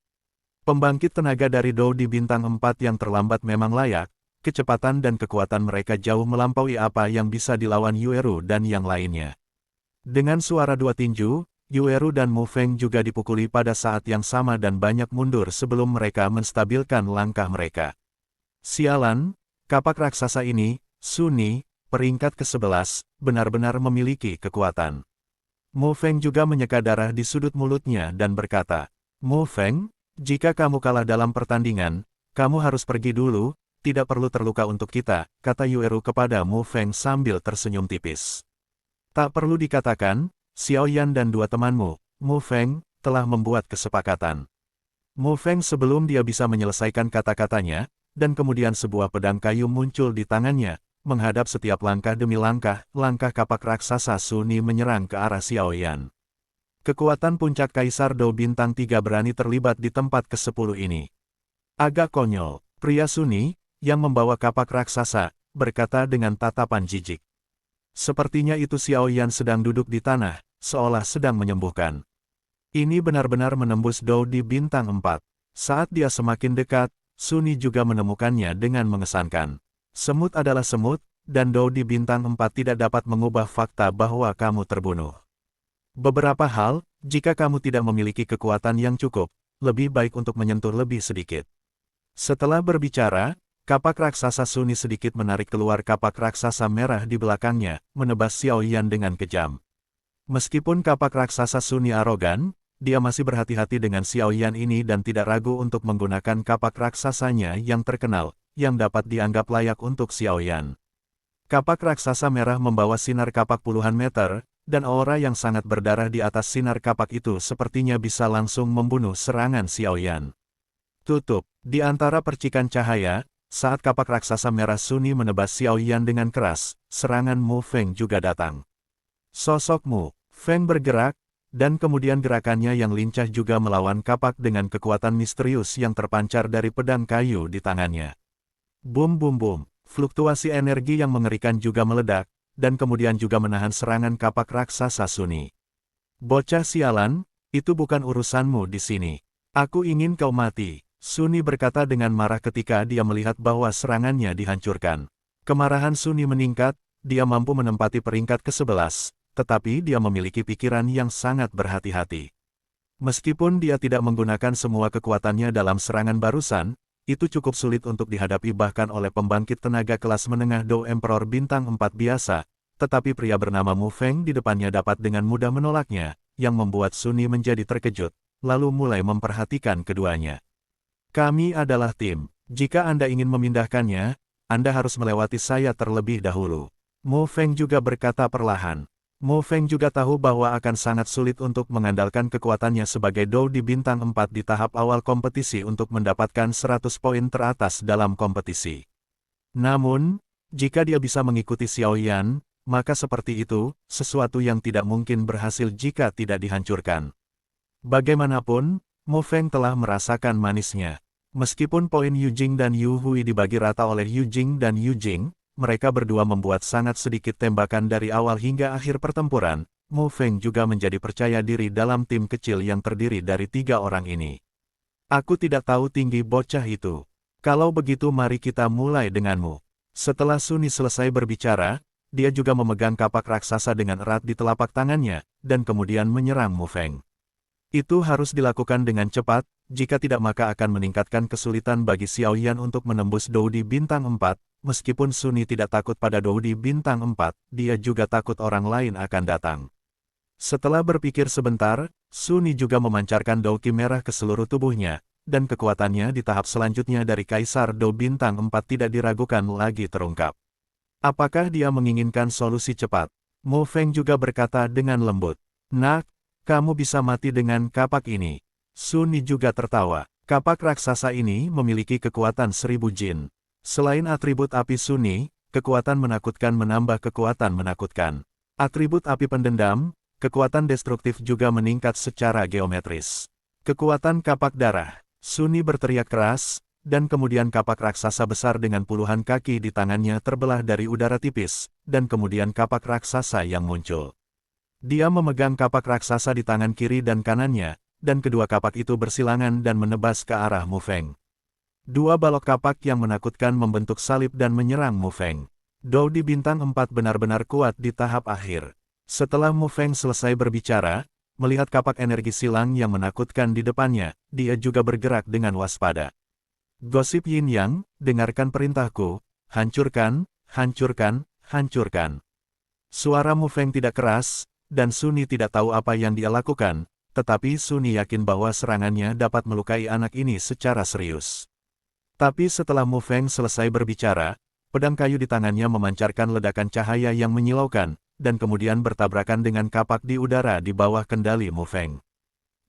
Pembangkit tenaga dari Dou di bintang 4 yang terlambat memang layak, kecepatan dan kekuatan mereka jauh melampaui apa yang bisa dilawan Yueru dan yang lainnya. Dengan suara dua tinju, Yueru dan Mu Feng juga dipukuli pada saat yang sama dan banyak mundur sebelum mereka menstabilkan langkah mereka. Sialan, kapak raksasa ini, Suni, peringkat ke-11, benar-benar memiliki kekuatan. Mu Feng juga menyeka darah di sudut mulutnya dan berkata, Mu Feng, jika kamu kalah dalam pertandingan, kamu harus pergi dulu, tidak perlu terluka untuk kita, kata Yueru kepada Mu Feng sambil tersenyum tipis. Tak perlu dikatakan, Xiao Yan dan dua temanmu, Mu Feng, telah membuat kesepakatan. Mu Feng sebelum dia bisa menyelesaikan kata-katanya, dan kemudian sebuah pedang kayu muncul di tangannya, menghadap setiap langkah demi langkah kapak raksasa Suni menyerang ke arah Xiao Yan. Kekuatan puncak Kaisar Dou bintang 3 berani terlibat di tempat ke-10 ini. Agak konyol, pria Suni, yang membawa kapak raksasa, berkata dengan tatapan jijik. Sepertinya itu Xiao Yan sedang duduk di tanah, seolah sedang menyembuhkan. Ini benar-benar menembus Dou di bintang 4. Saat dia semakin dekat, Suni juga menemukannya dengan mengesankan. Semut adalah semut, dan Dou di bintang 4 tidak dapat mengubah fakta bahwa kamu terbunuh. Beberapa hal, jika kamu tidak memiliki kekuatan yang cukup, lebih baik untuk menyentuh lebih sedikit. Setelah berbicara, kapak raksasa Suni sedikit menarik keluar kapak raksasa merah di belakangnya, menebas Xiao Yan dengan kejam. Meskipun kapak raksasa Suni arogan, dia masih berhati-hati dengan Xiao Yan ini dan tidak ragu untuk menggunakan kapak raksasanya yang terkenal, yang dapat dianggap layak untuk Xiao Yan. Kapak raksasa merah membawa sinar kapak puluhan meter, dan aura yang sangat berdarah di atas sinar kapak itu sepertinya bisa langsung membunuh serangan Xiao Yan. Tutup, di antara percikan cahaya, saat kapak raksasa merah Suni menebas Xiao Yan dengan keras, serangan Mu Feng juga datang. Sosok Mu Feng bergerak, dan kemudian gerakannya yang lincah juga melawan kapak dengan kekuatan misterius yang terpancar dari pedang kayu di tangannya. Bum bum bum, fluktuasi energi yang mengerikan juga meledak, dan kemudian juga menahan serangan kapak raksasa Suni. Bocah sialan, itu bukan urusanmu di sini. Aku ingin kau mati. Suni berkata dengan marah ketika dia melihat bahwa serangannya dihancurkan. Kemarahan Suni meningkat, dia mampu menempati peringkat ke-11, tetapi dia memiliki pikiran yang sangat berhati-hati. Meskipun dia tidak menggunakan semua kekuatannya dalam serangan barusan, itu cukup sulit untuk dihadapi bahkan oleh pembangkit tenaga kelas menengah Dou Emperor bintang 4 biasa, tetapi pria bernama Mu Feng di depannya dapat dengan mudah menolaknya, yang membuat Suni menjadi terkejut, lalu mulai memperhatikan keduanya. Kami adalah tim. Jika Anda ingin memindahkannya, Anda harus melewati saya terlebih dahulu. Mu Feng juga berkata perlahan. Mu Feng juga tahu bahwa akan sangat sulit untuk mengandalkan kekuatannya sebagai Dou di bintang 4 di tahap awal kompetisi untuk mendapatkan 100 poin teratas dalam kompetisi. Namun, jika dia bisa mengikuti Xiao Yan, maka seperti itu, sesuatu yang tidak mungkin berhasil jika tidak dihancurkan. Bagaimanapun, Mu Feng telah merasakan manisnya. Meskipun poin Yu Jing dan Yu Hui dibagi rata oleh Yu Jing dan Yu Jing, mereka berdua membuat sangat sedikit tembakan dari awal hingga akhir pertempuran. Mu Feng juga menjadi percaya diri dalam tim kecil yang terdiri dari 3 orang ini. Aku tidak tahu tinggi bocah itu. Kalau begitu mari kita mulai denganmu. Setelah Suni selesai berbicara, dia juga memegang kapak raksasa dengan erat di telapak tangannya, dan kemudian menyerang Mu Feng. Itu harus dilakukan dengan cepat, jika tidak maka akan meningkatkan kesulitan bagi Xiao Yan untuk menembus Doudi Bintang 4. Meskipun Suni tidak takut pada Doudi Bintang 4, dia juga takut orang lain akan datang. Setelah berpikir sebentar, Suni juga memancarkan Douqi merah ke seluruh tubuhnya, dan kekuatannya di tahap selanjutnya dari Kaisar Dou Bintang 4 tidak diragukan lagi terungkap. Apakah dia menginginkan solusi cepat? Mu Feng juga berkata dengan lembut. Nak, kamu bisa mati dengan kapak ini. Suni juga tertawa. Kapak raksasa ini memiliki kekuatan 1000 jin. Selain atribut api Suni, kekuatan menakutkan menambah kekuatan menakutkan. Atribut api pendendam, kekuatan destruktif juga meningkat secara geometris. Kekuatan kapak darah. Suni berteriak keras, dan kemudian kapak raksasa besar dengan puluhan kaki di tangannya terbelah dari udara tipis, dan kemudian kapak raksasa yang muncul. Dia memegang kapak raksasa di tangan kiri dan kanannya, dan kedua kapak itu bersilangan dan menebas ke arah Mu Feng. 2 balok kapak yang menakutkan membentuk salib dan menyerang Mu Feng. Doudi Bintang 4 benar-benar kuat di tahap akhir. Setelah Mu Feng selesai berbicara, melihat kapak energi silang yang menakutkan di depannya, dia juga bergerak dengan waspada. Gosip Yin Yang, dengarkan perintahku, hancurkan, hancurkan, hancurkan. Suara Mu Feng tidak keras, dan Suni tidak tahu apa yang dia lakukan, tetapi Suni yakin bahwa serangannya dapat melukai anak ini secara serius. Tapi setelah Mu Feng selesai berbicara, pedang kayu di tangannya memancarkan ledakan cahaya yang menyilaukan, dan kemudian bertabrakan dengan kapak di udara di bawah kendali Mu Feng.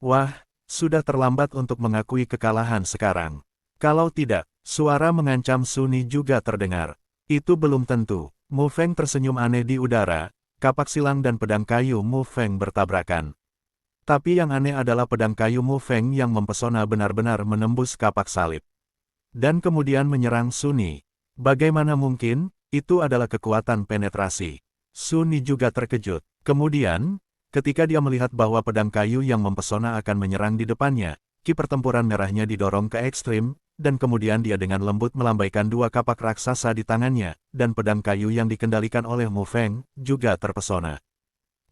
Wah, sudah terlambat untuk mengakui kekalahan sekarang. Kalau tidak, suara mengancam Suni juga terdengar. Itu belum tentu. Mu Feng tersenyum aneh di udara, kapak silang dan pedang kayu Mu Feng bertabrakan. Tapi yang aneh adalah pedang kayu Mu Feng yang mempesona benar-benar menembus kapak salib. Dan kemudian menyerang Suni. Bagaimana mungkin? Itu adalah kekuatan penetrasi. Suni juga terkejut. Kemudian, ketika dia melihat bahwa pedang kayu yang mempesona akan menyerang di depannya, ki pertempuran merahnya didorong ke ekstrim, dan kemudian dia dengan lembut melambaikan 2 kapak raksasa di tangannya, dan pedang kayu yang dikendalikan oleh Mu Feng juga terpesona.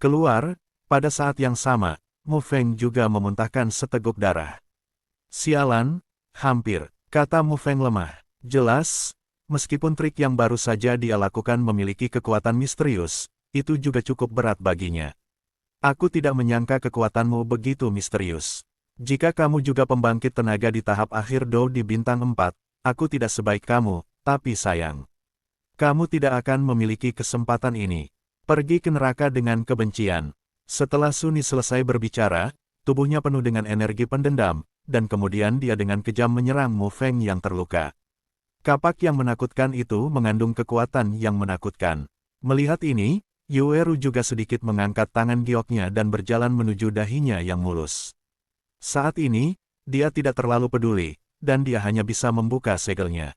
Keluar, pada saat yang sama, Mu Feng juga memuntahkan seteguk darah. Sialan, hampir, kata Mu Feng lemah. Jelas, meskipun trik yang baru saja dia lakukan memiliki kekuatan misterius, itu juga cukup berat baginya. Aku tidak menyangka kekuatanmu begitu misterius. Jika kamu juga pembangkit tenaga di tahap akhir Doudi Bintang 4, aku tidak sebaik kamu, tapi sayang. Kamu tidak akan memiliki kesempatan ini. Pergi ke neraka dengan kebencian. Setelah Suni selesai berbicara, tubuhnya penuh dengan energi pendendam, dan kemudian dia dengan kejam menyerang Mu Feng yang terluka. Kapak yang menakutkan itu mengandung kekuatan yang menakutkan. Melihat ini, Yueru juga sedikit mengangkat tangan gioknya dan berjalan menuju dahinya yang mulus. Saat ini, dia tidak terlalu peduli, dan dia hanya bisa membuka segelnya.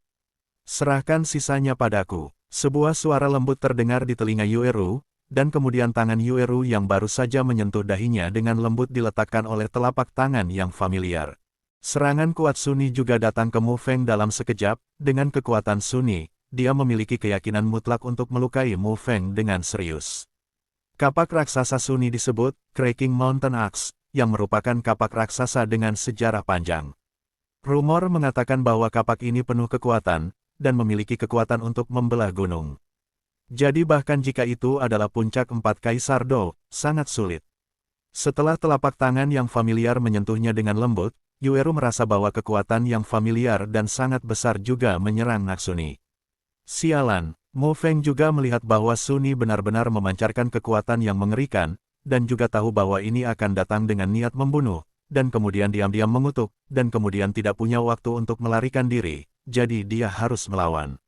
Serahkan sisanya padaku. Sebuah suara lembut terdengar di telinga Yueru, dan kemudian tangan Yueru yang baru saja menyentuh dahinya dengan lembut diletakkan oleh telapak tangan yang familiar. Serangan kuat Suni juga datang ke Mu Feng dalam sekejap. Dengan kekuatan Suni, dia memiliki keyakinan mutlak untuk melukai Mu Feng dengan serius. Kapak raksasa Suni disebut Cracking Mountain Axe, yang merupakan kapak raksasa dengan sejarah panjang. Rumor mengatakan bahwa kapak ini penuh kekuatan, dan memiliki kekuatan untuk membelah gunung. Jadi bahkan jika itu adalah puncak 4 Kaisar Dou, sangat sulit. Setelah telapak tangan yang familiar menyentuhnya dengan lembut, Yueru merasa bahwa kekuatan yang familiar dan sangat besar juga menyerang Naksuni. Sialan, Mu Feng juga melihat bahwa Suni benar-benar memancarkan kekuatan yang mengerikan, dan juga tahu bahwa ini akan datang dengan niat membunuh, dan kemudian diam-diam mengutuk, dan kemudian tidak punya waktu untuk melarikan diri, jadi dia harus melawan.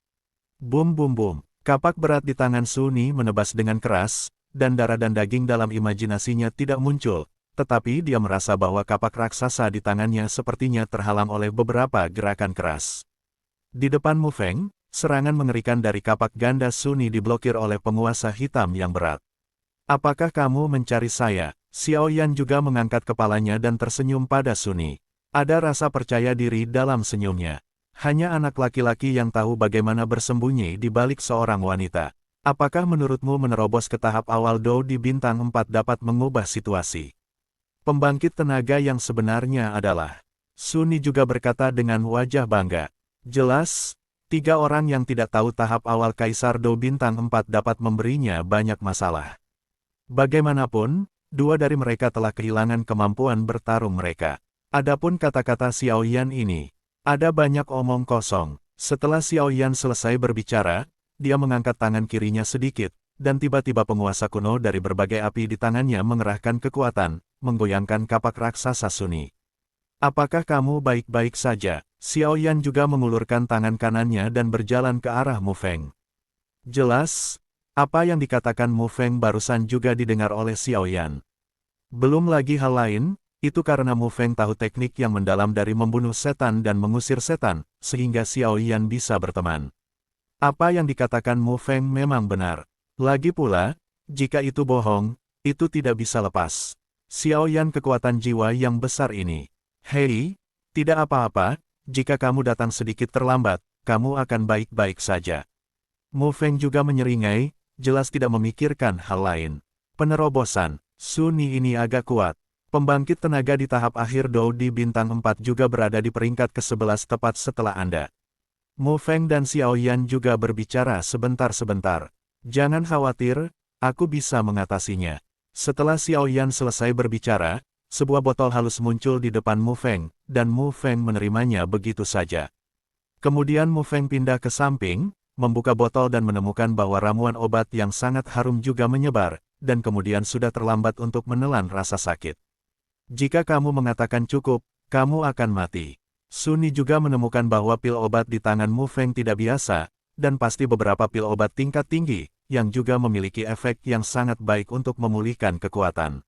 Bum bum bum, kapak berat di tangan Suni menebas dengan keras, dan darah dan daging dalam imajinasinya tidak muncul, tetapi dia merasa bahwa kapak raksasa di tangannya sepertinya terhalang oleh beberapa gerakan keras. Di depan Mu Feng, serangan mengerikan dari kapak ganda Sunny diblokir oleh penguasa hitam yang berat. Apakah kamu mencari saya? Xiao Yan juga mengangkat kepalanya dan tersenyum pada Sunny. Ada rasa percaya diri dalam senyumnya. Hanya anak laki-laki yang tahu bagaimana bersembunyi di balik seorang wanita. Apakah menurutmu menerobos ke tahap awal Dou di bintang 4 dapat mengubah situasi? Pembangkit tenaga yang sebenarnya adalah. Sunny juga berkata dengan wajah bangga. Jelas, 3 orang yang tidak tahu tahap awal Kaisar Dou bintang 4 dapat memberinya banyak masalah. Bagaimanapun, 2 dari mereka telah kehilangan kemampuan bertarung mereka. Adapun kata-kata Xiao Yan ini, ada banyak omong kosong. Setelah Xiao Yan selesai berbicara, dia mengangkat tangan kirinya sedikit, dan tiba-tiba penguasa kuno dari berbagai api di tangannya mengerahkan kekuatan, menggoyangkan kapak raksasa Sunny. Apakah kamu baik-baik saja? Xiao Yan juga mengulurkan tangan kanannya dan berjalan ke arah Mu Feng. Jelas, apa yang dikatakan Mu Feng barusan juga didengar oleh Xiao Yan. Belum lagi hal lain, itu karena Mu Feng tahu teknik yang mendalam dari membunuh setan dan mengusir setan, sehingga Xiao Yan bisa berteman. Apa yang dikatakan Mu Feng memang benar. Lagi pula, jika itu bohong, itu tidak bisa lepas. Xiao Yan kekuatan jiwa yang besar ini. Hei, tidak apa-apa, jika kamu datang sedikit terlambat, kamu akan baik-baik saja. Mu Feng juga menyeringai, jelas tidak memikirkan hal lain. Penerobosan, Sunny ini agak kuat. Pembangkit tenaga di tahap akhir Dou di bintang 4 juga berada di peringkat ke-11 tepat setelah Anda. Mu Feng dan Xiao Yan juga berbicara sebentar-sebentar. Jangan khawatir, aku bisa mengatasinya. Setelah Xiao Yan selesai berbicara, sebuah botol halus muncul di depan Mu Feng, dan Mu Feng menerimanya begitu saja. Kemudian Mu Feng pindah ke samping, membuka botol dan menemukan bahwa ramuan obat yang sangat harum juga menyebar, dan kemudian sudah terlambat untuk menelan rasa sakit. Jika kamu mengatakan cukup, kamu akan mati. Sunny juga menemukan bahwa pil obat di tangan Mu Feng tidak biasa, dan pasti beberapa pil obat tingkat tinggi, yang juga memiliki efek yang sangat baik untuk memulihkan kekuatan.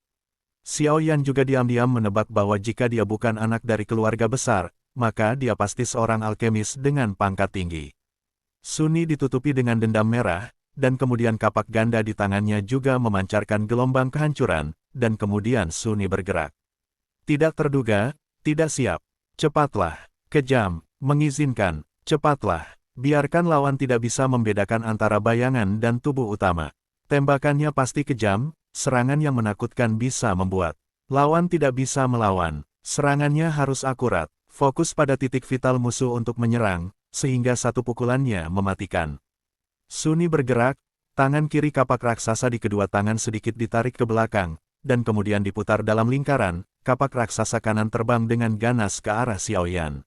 Xiao Yan juga diam-diam menebak bahwa jika dia bukan anak dari keluarga besar, maka dia pasti seorang alkemis dengan pangkat tinggi. Sunny ditutupi dengan dendam merah, dan kemudian kapak ganda di tangannya juga memancarkan gelombang kehancuran, dan kemudian Sunny bergerak. Tidak terduga, tidak siap. Cepatlah, kejam, mengizinkan, cepatlah. Biarkan lawan tidak bisa membedakan antara bayangan dan tubuh utama. Tembakannya pasti kejam, serangan yang menakutkan bisa membuat lawan tidak bisa melawan. Serangannya harus akurat, fokus pada titik vital musuh untuk menyerang, sehingga satu pukulannya mematikan. Sunny bergerak, tangan kiri kapak raksasa di kedua tangan sedikit ditarik ke belakang, dan kemudian diputar dalam lingkaran, kapak raksasa kanan terbang dengan ganas ke arah Xiao Yan.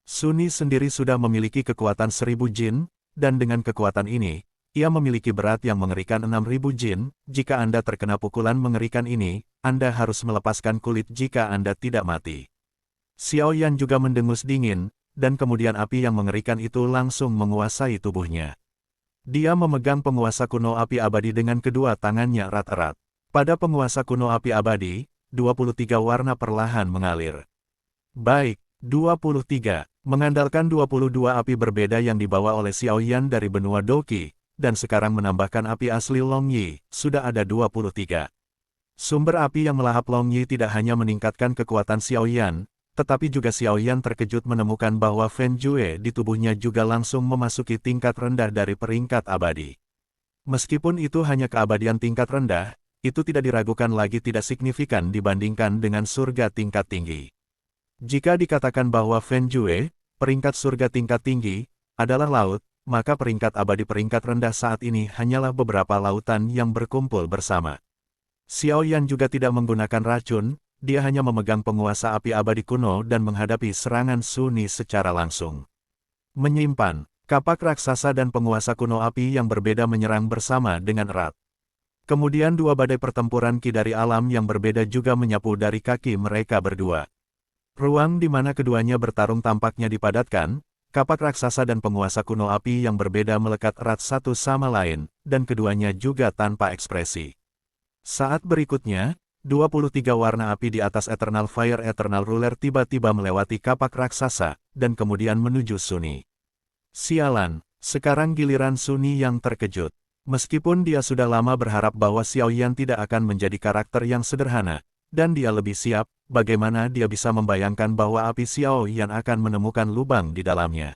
Sunny sendiri sudah memiliki kekuatan 1000 jin, dan dengan kekuatan ini, ia memiliki berat yang mengerikan 6000 jin. Jika Anda terkena pukulan mengerikan ini, Anda harus melepaskan kulit jika Anda tidak mati. Xiao Yan juga mendengus dingin, dan kemudian api yang mengerikan itu langsung menguasai tubuhnya. Dia memegang penguasa kuno api abadi dengan kedua tangannya erat-erat. Pada penguasa kuno api abadi, 23 warna perlahan mengalir. Baik, 23. Mengandalkan 22 api berbeda yang dibawa oleh Xiao Yan dari benua Doqi, dan sekarang menambahkan api asli Long Yi, sudah ada 23. Sumber api yang melahap Long Yi tidak hanya meningkatkan kekuatan Xiao Yan, tetapi juga Xiao Yan terkejut menemukan bahwa Fen Jue di tubuhnya juga langsung memasuki tingkat rendah dari peringkat abadi. Meskipun itu hanya keabadian tingkat rendah, itu tidak diragukan lagi tidak signifikan dibandingkan dengan surga tingkat tinggi. Jika dikatakan bahwa Fen Jue, peringkat surga tingkat tinggi, adalah laut, maka peringkat abadi peringkat rendah saat ini hanyalah beberapa lautan yang berkumpul bersama. Xiao Yan juga tidak menggunakan racun, dia hanya memegang penguasa api abadi kuno dan menghadapi serangan Sunny secara langsung. Menyimpan, kapak raksasa dan penguasa kuno api yang berbeda menyerang bersama dengan erat. Kemudian dua badai pertempuran ki dari alam yang berbeda juga menyapu dari kaki mereka berdua. Ruang di mana keduanya bertarung tampaknya dipadatkan, kapak raksasa dan penguasa kuno api yang berbeda melekat erat satu sama lain, dan keduanya juga tanpa ekspresi. Saat berikutnya, 23 warna api di atas Eternal Fire Eternal Ruler tiba-tiba melewati kapak raksasa, dan kemudian menuju Sunny. Sialan, Sekarang giliran Sunny yang terkejut. Meskipun dia sudah lama berharap bahwa Xiao Yan tidak akan menjadi karakter yang sederhana, dan dia lebih siap, bagaimana dia bisa membayangkan bahwa api Xiao Yan akan menemukan lubang di dalamnya.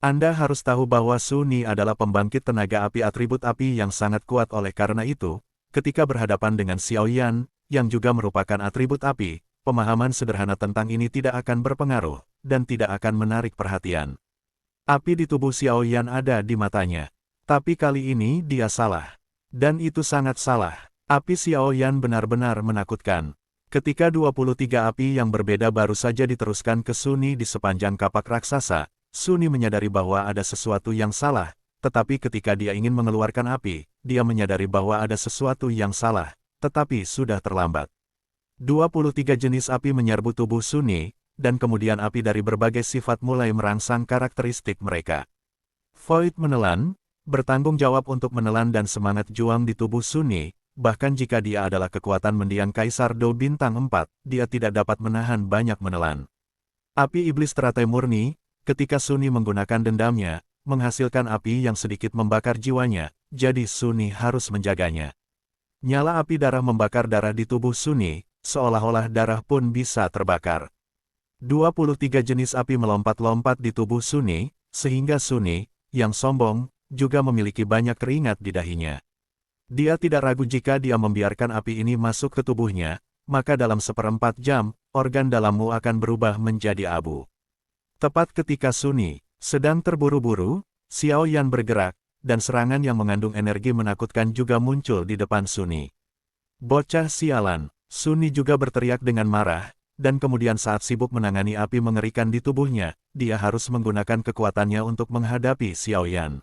Anda harus tahu bahwa Sunny adalah pembangkit tenaga api atribut api yang sangat kuat, oleh karena itu, ketika berhadapan dengan Xiao Yan, yang juga merupakan atribut api, pemahaman sederhana tentang ini tidak akan berpengaruh, dan tidak akan menarik perhatian. Api di tubuh Xiao Yan ada di matanya. Tapi kali ini dia salah. Dan itu sangat salah. Api Xiao Yan benar-benar menakutkan. Ketika 23 api yang berbeda baru saja diteruskan ke Sunny di sepanjang kapak raksasa, Sunny menyadari bahwa ada sesuatu yang salah, tetapi ketika dia ingin mengeluarkan api, dia menyadari bahwa ada sesuatu yang salah, tetapi sudah terlambat. 23 jenis api menyerbu tubuh Sunny, dan kemudian api dari berbagai sifat mulai merangsang karakteristik mereka. Void menelan, bertanggung jawab untuk menelan dan semangat juang di tubuh Sunny, bahkan jika dia adalah kekuatan mendiang Kaisar Do bintang 4, dia tidak dapat menahan banyak menelan. Api iblis teratai murni, ketika Sunny menggunakan dendamnya, menghasilkan api yang sedikit membakar jiwanya, jadi Sunny harus menjaganya. Nyala api darah membakar darah di tubuh Sunny, seolah-olah darah pun bisa terbakar. 23 jenis api melompat-lompat di tubuh Sunny, sehingga Sunny, yang sombong, juga memiliki banyak keringat di dahinya. Dia tidak ragu jika dia membiarkan api ini masuk ke tubuhnya, maka dalam 1/4 jam, organ dalammu akan berubah menjadi abu. Tepat ketika Sunny sedang terburu-buru, Xiao Yan bergerak, dan serangan yang mengandung energi menakutkan juga muncul di depan Sunny. Bocah sialan, Sunny juga berteriak dengan marah, dan kemudian saat sibuk menangani api mengerikan di tubuhnya, dia harus menggunakan kekuatannya untuk menghadapi Xiao Yan.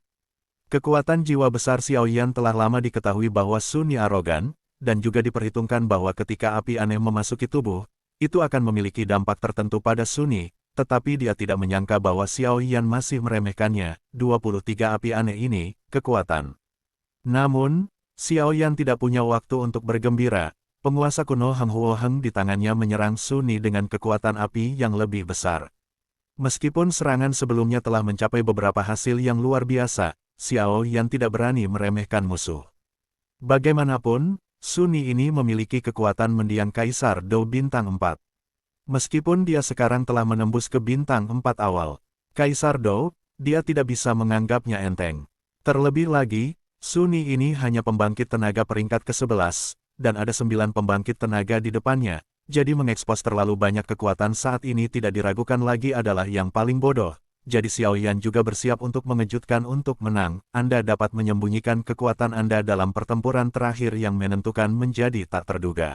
Kekuatan jiwa besar Xiao Yan telah lama diketahui bahwa Sunny arogan, dan juga diperhitungkan bahwa ketika api aneh memasuki tubuh, itu akan memiliki dampak tertentu pada Sunny, tetapi dia tidak menyangka bahwa Xiao Yan masih meremehkannya, 23 api aneh ini, kekuatan. Namun, Xiao Yan tidak punya waktu untuk bergembira. Penguasa kuno Hang Huoheng di tangannya menyerang Sunny dengan kekuatan api yang lebih besar. Meskipun serangan sebelumnya telah mencapai beberapa hasil yang luar biasa, Xiao Yan tidak berani meremehkan musuh. Bagaimanapun, Sunny ini memiliki kekuatan mendiang Kaisar Do bintang 4. Meskipun dia sekarang telah menembus ke bintang 4 awal, Kaisar Do, dia tidak bisa menganggapnya enteng. Terlebih lagi, Sunny ini hanya pembangkit tenaga peringkat ke-11, dan ada 9 pembangkit tenaga di depannya, jadi mengekspos terlalu banyak kekuatan saat ini tidak diragukan lagi adalah yang paling bodoh. Jadi Xiao Yan juga bersiap untuk mengejutkan untuk menang. Anda dapat menyembunyikan kekuatan Anda dalam pertempuran terakhir yang menentukan menjadi tak terduga.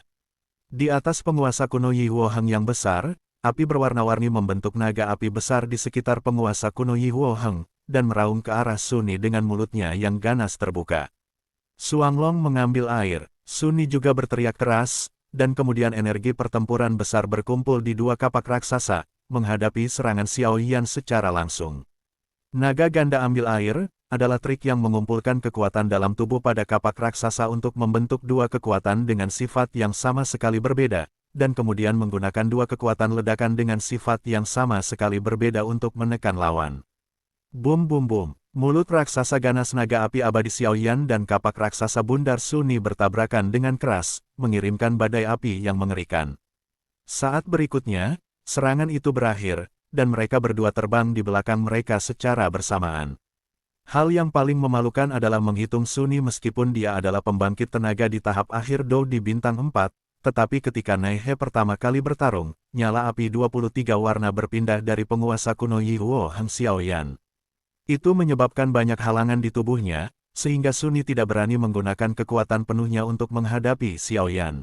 Di atas penguasa kuno Yi Huoheng yang besar, api berwarna-warni membentuk naga api besar di sekitar penguasa kuno Yi Huoheng, dan meraung ke arah Sunny dengan mulutnya yang ganas terbuka. Xuanglong mengambil air. Sunny juga berteriak keras, dan kemudian energi pertempuran besar berkumpul di dua kapak raksasa, menghadapi serangan Xiao Yan secara langsung. Naga ganda ambil air, adalah trik yang mengumpulkan kekuatan dalam tubuh pada kapak raksasa untuk membentuk dua kekuatan dengan sifat yang sama sekali berbeda, dan kemudian menggunakan dua kekuatan ledakan dengan sifat yang sama sekali berbeda untuk menekan lawan. Bum bum bum. Mulut raksasa ganas naga api abadi Xiao Yan dan kapak raksasa bundar Sunny bertabrakan dengan keras, mengirimkan badai api yang mengerikan. Saat berikutnya, serangan itu berakhir, dan mereka berdua terbang di belakang mereka secara bersamaan. Hal yang paling memalukan adalah menghitung Sunny meskipun dia adalah pembangkit tenaga di tahap akhir Do di bintang 4, tetapi ketika Naihe pertama kali bertarung, nyala api 23 warna berpindah dari penguasa kuno Yi Huoheng Xiao Yan. Itu menyebabkan banyak halangan di tubuhnya, sehingga Sunny tidak berani menggunakan kekuatan penuhnya untuk menghadapi Xiao Yan.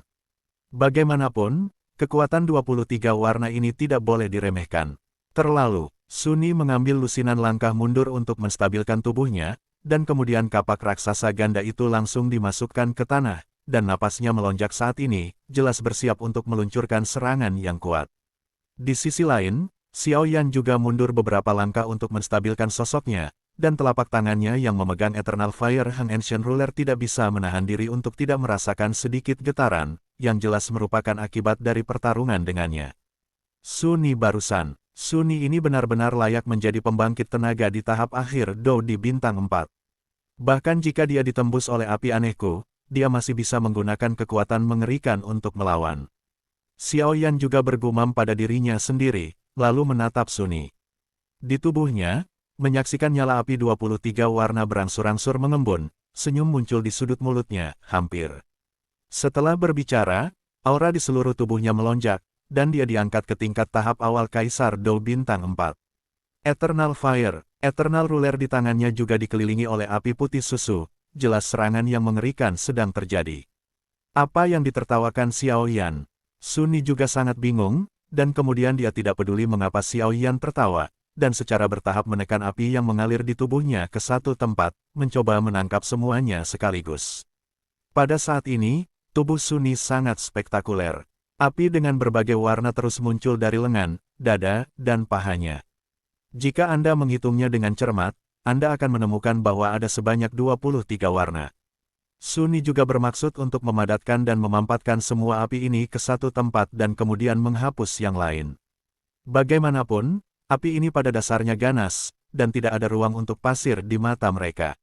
Bagaimanapun, kekuatan 23 warna ini tidak boleh diremehkan. Terlalu, Sunny mengambil lusinan langkah mundur untuk menstabilkan tubuhnya, dan kemudian kapak raksasa ganda itu langsung dimasukkan ke tanah, dan napasnya melonjak saat ini, jelas bersiap untuk meluncurkan serangan yang kuat. Di sisi lain, Xiao Yan juga mundur beberapa langkah untuk menstabilkan sosoknya, dan telapak tangannya yang memegang Eternal Fire Hang Ancient Ruler tidak bisa menahan diri untuk tidak merasakan sedikit getaran, yang jelas merupakan akibat dari pertarungan dengannya. Sunny barusan, Suni ini benar-benar layak menjadi pembangkit tenaga di tahap akhir Dou di bintang 4. Bahkan jika dia ditembus oleh api anehku, dia masih bisa menggunakan kekuatan mengerikan untuk melawan. Xiao Yan juga bergumam pada dirinya sendiri, lalu menatap Suni. Di tubuhnya, menyaksikan nyala api 23 warna berangsur-angsur mengembun, senyum muncul di sudut mulutnya, hampir. Setelah berbicara, aura di seluruh tubuhnya melonjak, dan dia diangkat ke tingkat tahap awal Kaisar Dou bintang 4. Eternal Fire, Eternal Ruler di tangannya juga dikelilingi oleh api putih susu, jelas serangan yang mengerikan sedang terjadi. Apa yang ditertawakan Xiao Yan? Suni juga sangat bingung, dan kemudian dia tidak peduli mengapa Xiao Yan tertawa, dan secara bertahap menekan api yang mengalir di tubuhnya ke satu tempat, mencoba menangkap semuanya sekaligus. Pada saat ini, tubuh Suni sangat spektakuler. Api dengan berbagai warna terus muncul dari lengan, dada, dan pahanya. Jika Anda menghitungnya dengan cermat, Anda akan menemukan bahwa ada sebanyak 23 warna. Suni juga bermaksud untuk memadatkan dan memampatkan semua api ini ke satu tempat dan kemudian menghapus yang lain. Bagaimanapun, api ini pada dasarnya ganas, dan tidak ada ruang untuk pasir di mata mereka.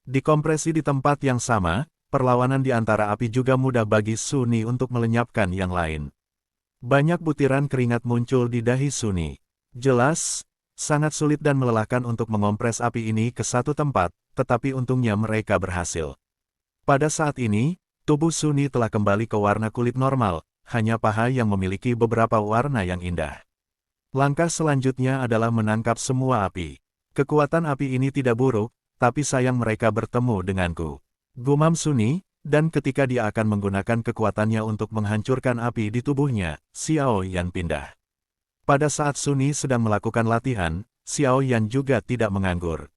Dikompresi di tempat yang sama, perlawanan di antara api juga mudah bagi Suni untuk melenyapkan yang lain. Banyak butiran keringat muncul di dahi Suni. Jelas, sangat sulit dan melelahkan untuk mengompres api ini ke satu tempat, tetapi untungnya mereka berhasil. Pada saat ini, tubuh Suni telah kembali ke warna kulit normal, hanya paha yang memiliki beberapa warna yang indah. Langkah selanjutnya adalah menangkap semua api. Kekuatan api ini tidak buruk, tapi sayang mereka bertemu denganku. Gumam Suni, dan ketika dia akan menggunakan kekuatannya untuk menghancurkan api di tubuhnya, Xiao Yan pindah. Pada saat Suni sedang melakukan latihan, Xiao Yan juga tidak menganggur.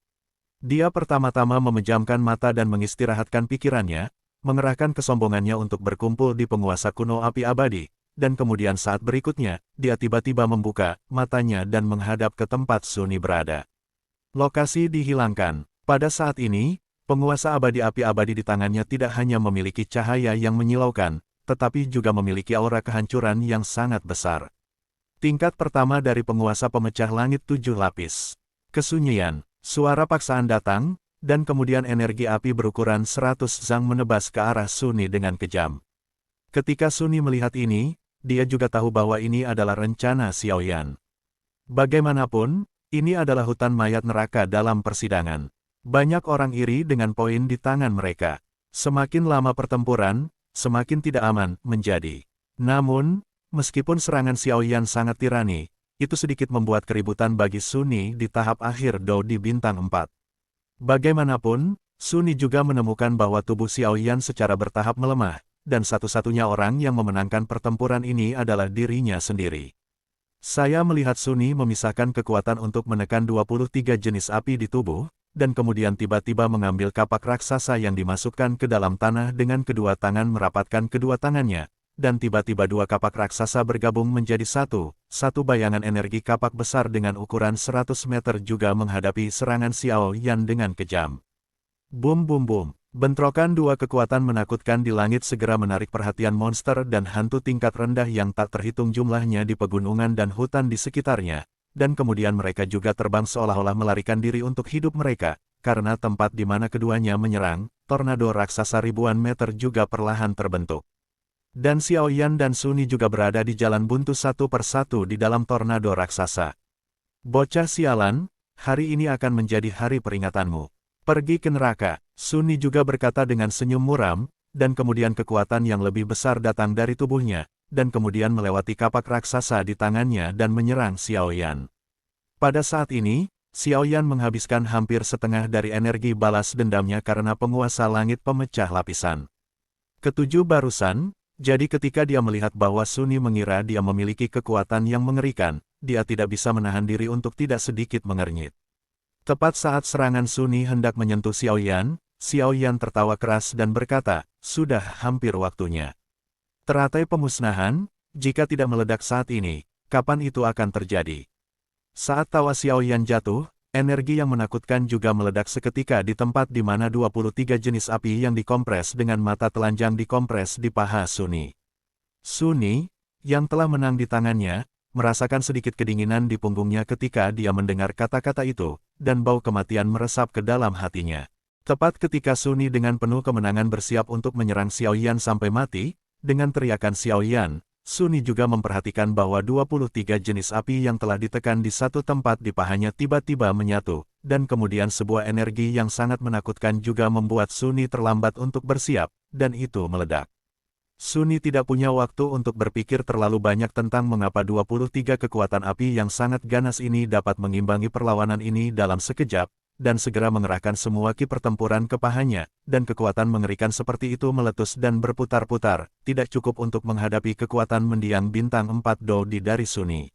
Dia pertama-tama memejamkan mata dan mengistirahatkan pikirannya, mengerahkan kesombongannya untuk berkumpul di penguasa kuno api abadi, dan kemudian saat berikutnya, dia tiba-tiba membuka matanya dan menghadap ke tempat Suni berada. Lokasi dihilangkan. Pada saat ini, penguasa abadi api abadi di tangannya tidak hanya memiliki cahaya yang menyilaukan, tetapi juga memiliki aura kehancuran yang sangat besar. Tingkat pertama dari penguasa pemecah langit 7 lapis. Kesunyian, suara paksaan datang, dan kemudian energi api berukuran 100 zang menebas ke arah Suni dengan kejam. Ketika Suni melihat ini, dia juga tahu bahwa ini adalah rencana Xiao Yan. Bagaimanapun, ini adalah hutan mayat neraka dalam persidangan. Banyak orang iri dengan poin di tangan mereka. Semakin lama pertempuran, semakin tidak aman menjadi. Namun, meskipun serangan Xiao Yan sangat tirani, itu sedikit membuat keributan bagi Suni di tahap akhir Dou di bintang 4. Bagaimanapun, Suni juga menemukan bahwa tubuh Xiao Yan secara bertahap melemah, dan satu-satunya orang yang memenangkan pertempuran ini adalah dirinya sendiri. Saya melihat Suni memisahkan kekuatan untuk menekan 23 jenis api di tubuh, dan kemudian tiba-tiba mengambil kapak raksasa yang dimasukkan ke dalam tanah dengan kedua tangan merapatkan kedua tangannya, dan tiba-tiba dua kapak raksasa bergabung menjadi satu bayangan energi kapak besar dengan ukuran 100 meter juga menghadapi serangan Xiao Yan dengan kejam. Bum bum bum, bentrokan dua kekuatan menakutkan di langit segera menarik perhatian monster dan hantu tingkat rendah yang tak terhitung jumlahnya di pegunungan dan hutan di sekitarnya. Dan kemudian mereka juga terbang seolah-olah melarikan diri untuk hidup mereka, karena tempat di mana keduanya menyerang, tornado raksasa ribuan meter juga perlahan terbentuk. Dan Xiao Yan dan Suni juga berada di jalan buntu satu persatu di dalam tornado raksasa. Bocah sialan, hari ini akan menjadi hari peringatanmu. Pergi ke neraka, Suni juga berkata dengan senyum muram, dan kemudian kekuatan yang lebih besar datang dari tubuhnya, dan kemudian melewati kapak raksasa di tangannya dan menyerang Xiao Yan. Pada saat ini, Xiao Yan menghabiskan hampir setengah dari energi balas dendamnya karena penguasa langit pemecah lapisan. Ketujuh barusan, jadi ketika dia melihat bahwa Suni mengira dia memiliki kekuatan yang mengerikan, dia tidak bisa menahan diri untuk tidak sedikit mengernyit. Tepat saat serangan Suni hendak menyentuh Xiao Yan tertawa keras dan berkata, sudah hampir waktunya. Teratai pemusnahan, jika tidak meledak saat ini, kapan itu akan terjadi? Saat tawa Xiao Yan jatuh, energi yang menakutkan juga meledak seketika di tempat di mana 23 jenis api yang dikompres dengan mata telanjang dikompres di paha Suni. Suni, yang telah menang di tangannya, merasakan sedikit kedinginan di punggungnya ketika dia mendengar kata-kata itu, dan bau kematian meresap ke dalam hatinya. Tepat ketika Suni dengan penuh kemenangan bersiap untuk menyerang Xiao Yan sampai mati, dengan teriakan Xiao Yan, Suni juga memperhatikan bahwa 23 jenis api yang telah ditekan di satu tempat di pahanya tiba-tiba menyatu, dan kemudian sebuah energi yang sangat menakutkan juga membuat Suni terlambat untuk bersiap, dan itu meledak. Suni tidak punya waktu untuk berpikir terlalu banyak tentang mengapa 23 kekuatan api yang sangat ganas ini dapat mengimbangi perlawanan ini dalam sekejap, dan segera mengerahkan semua ki pertempuran ke pahanya, dan kekuatan mengerikan seperti itu meletus dan berputar-putar, tidak cukup untuk menghadapi kekuatan mendiang bintang 4 Dodi dari Suni.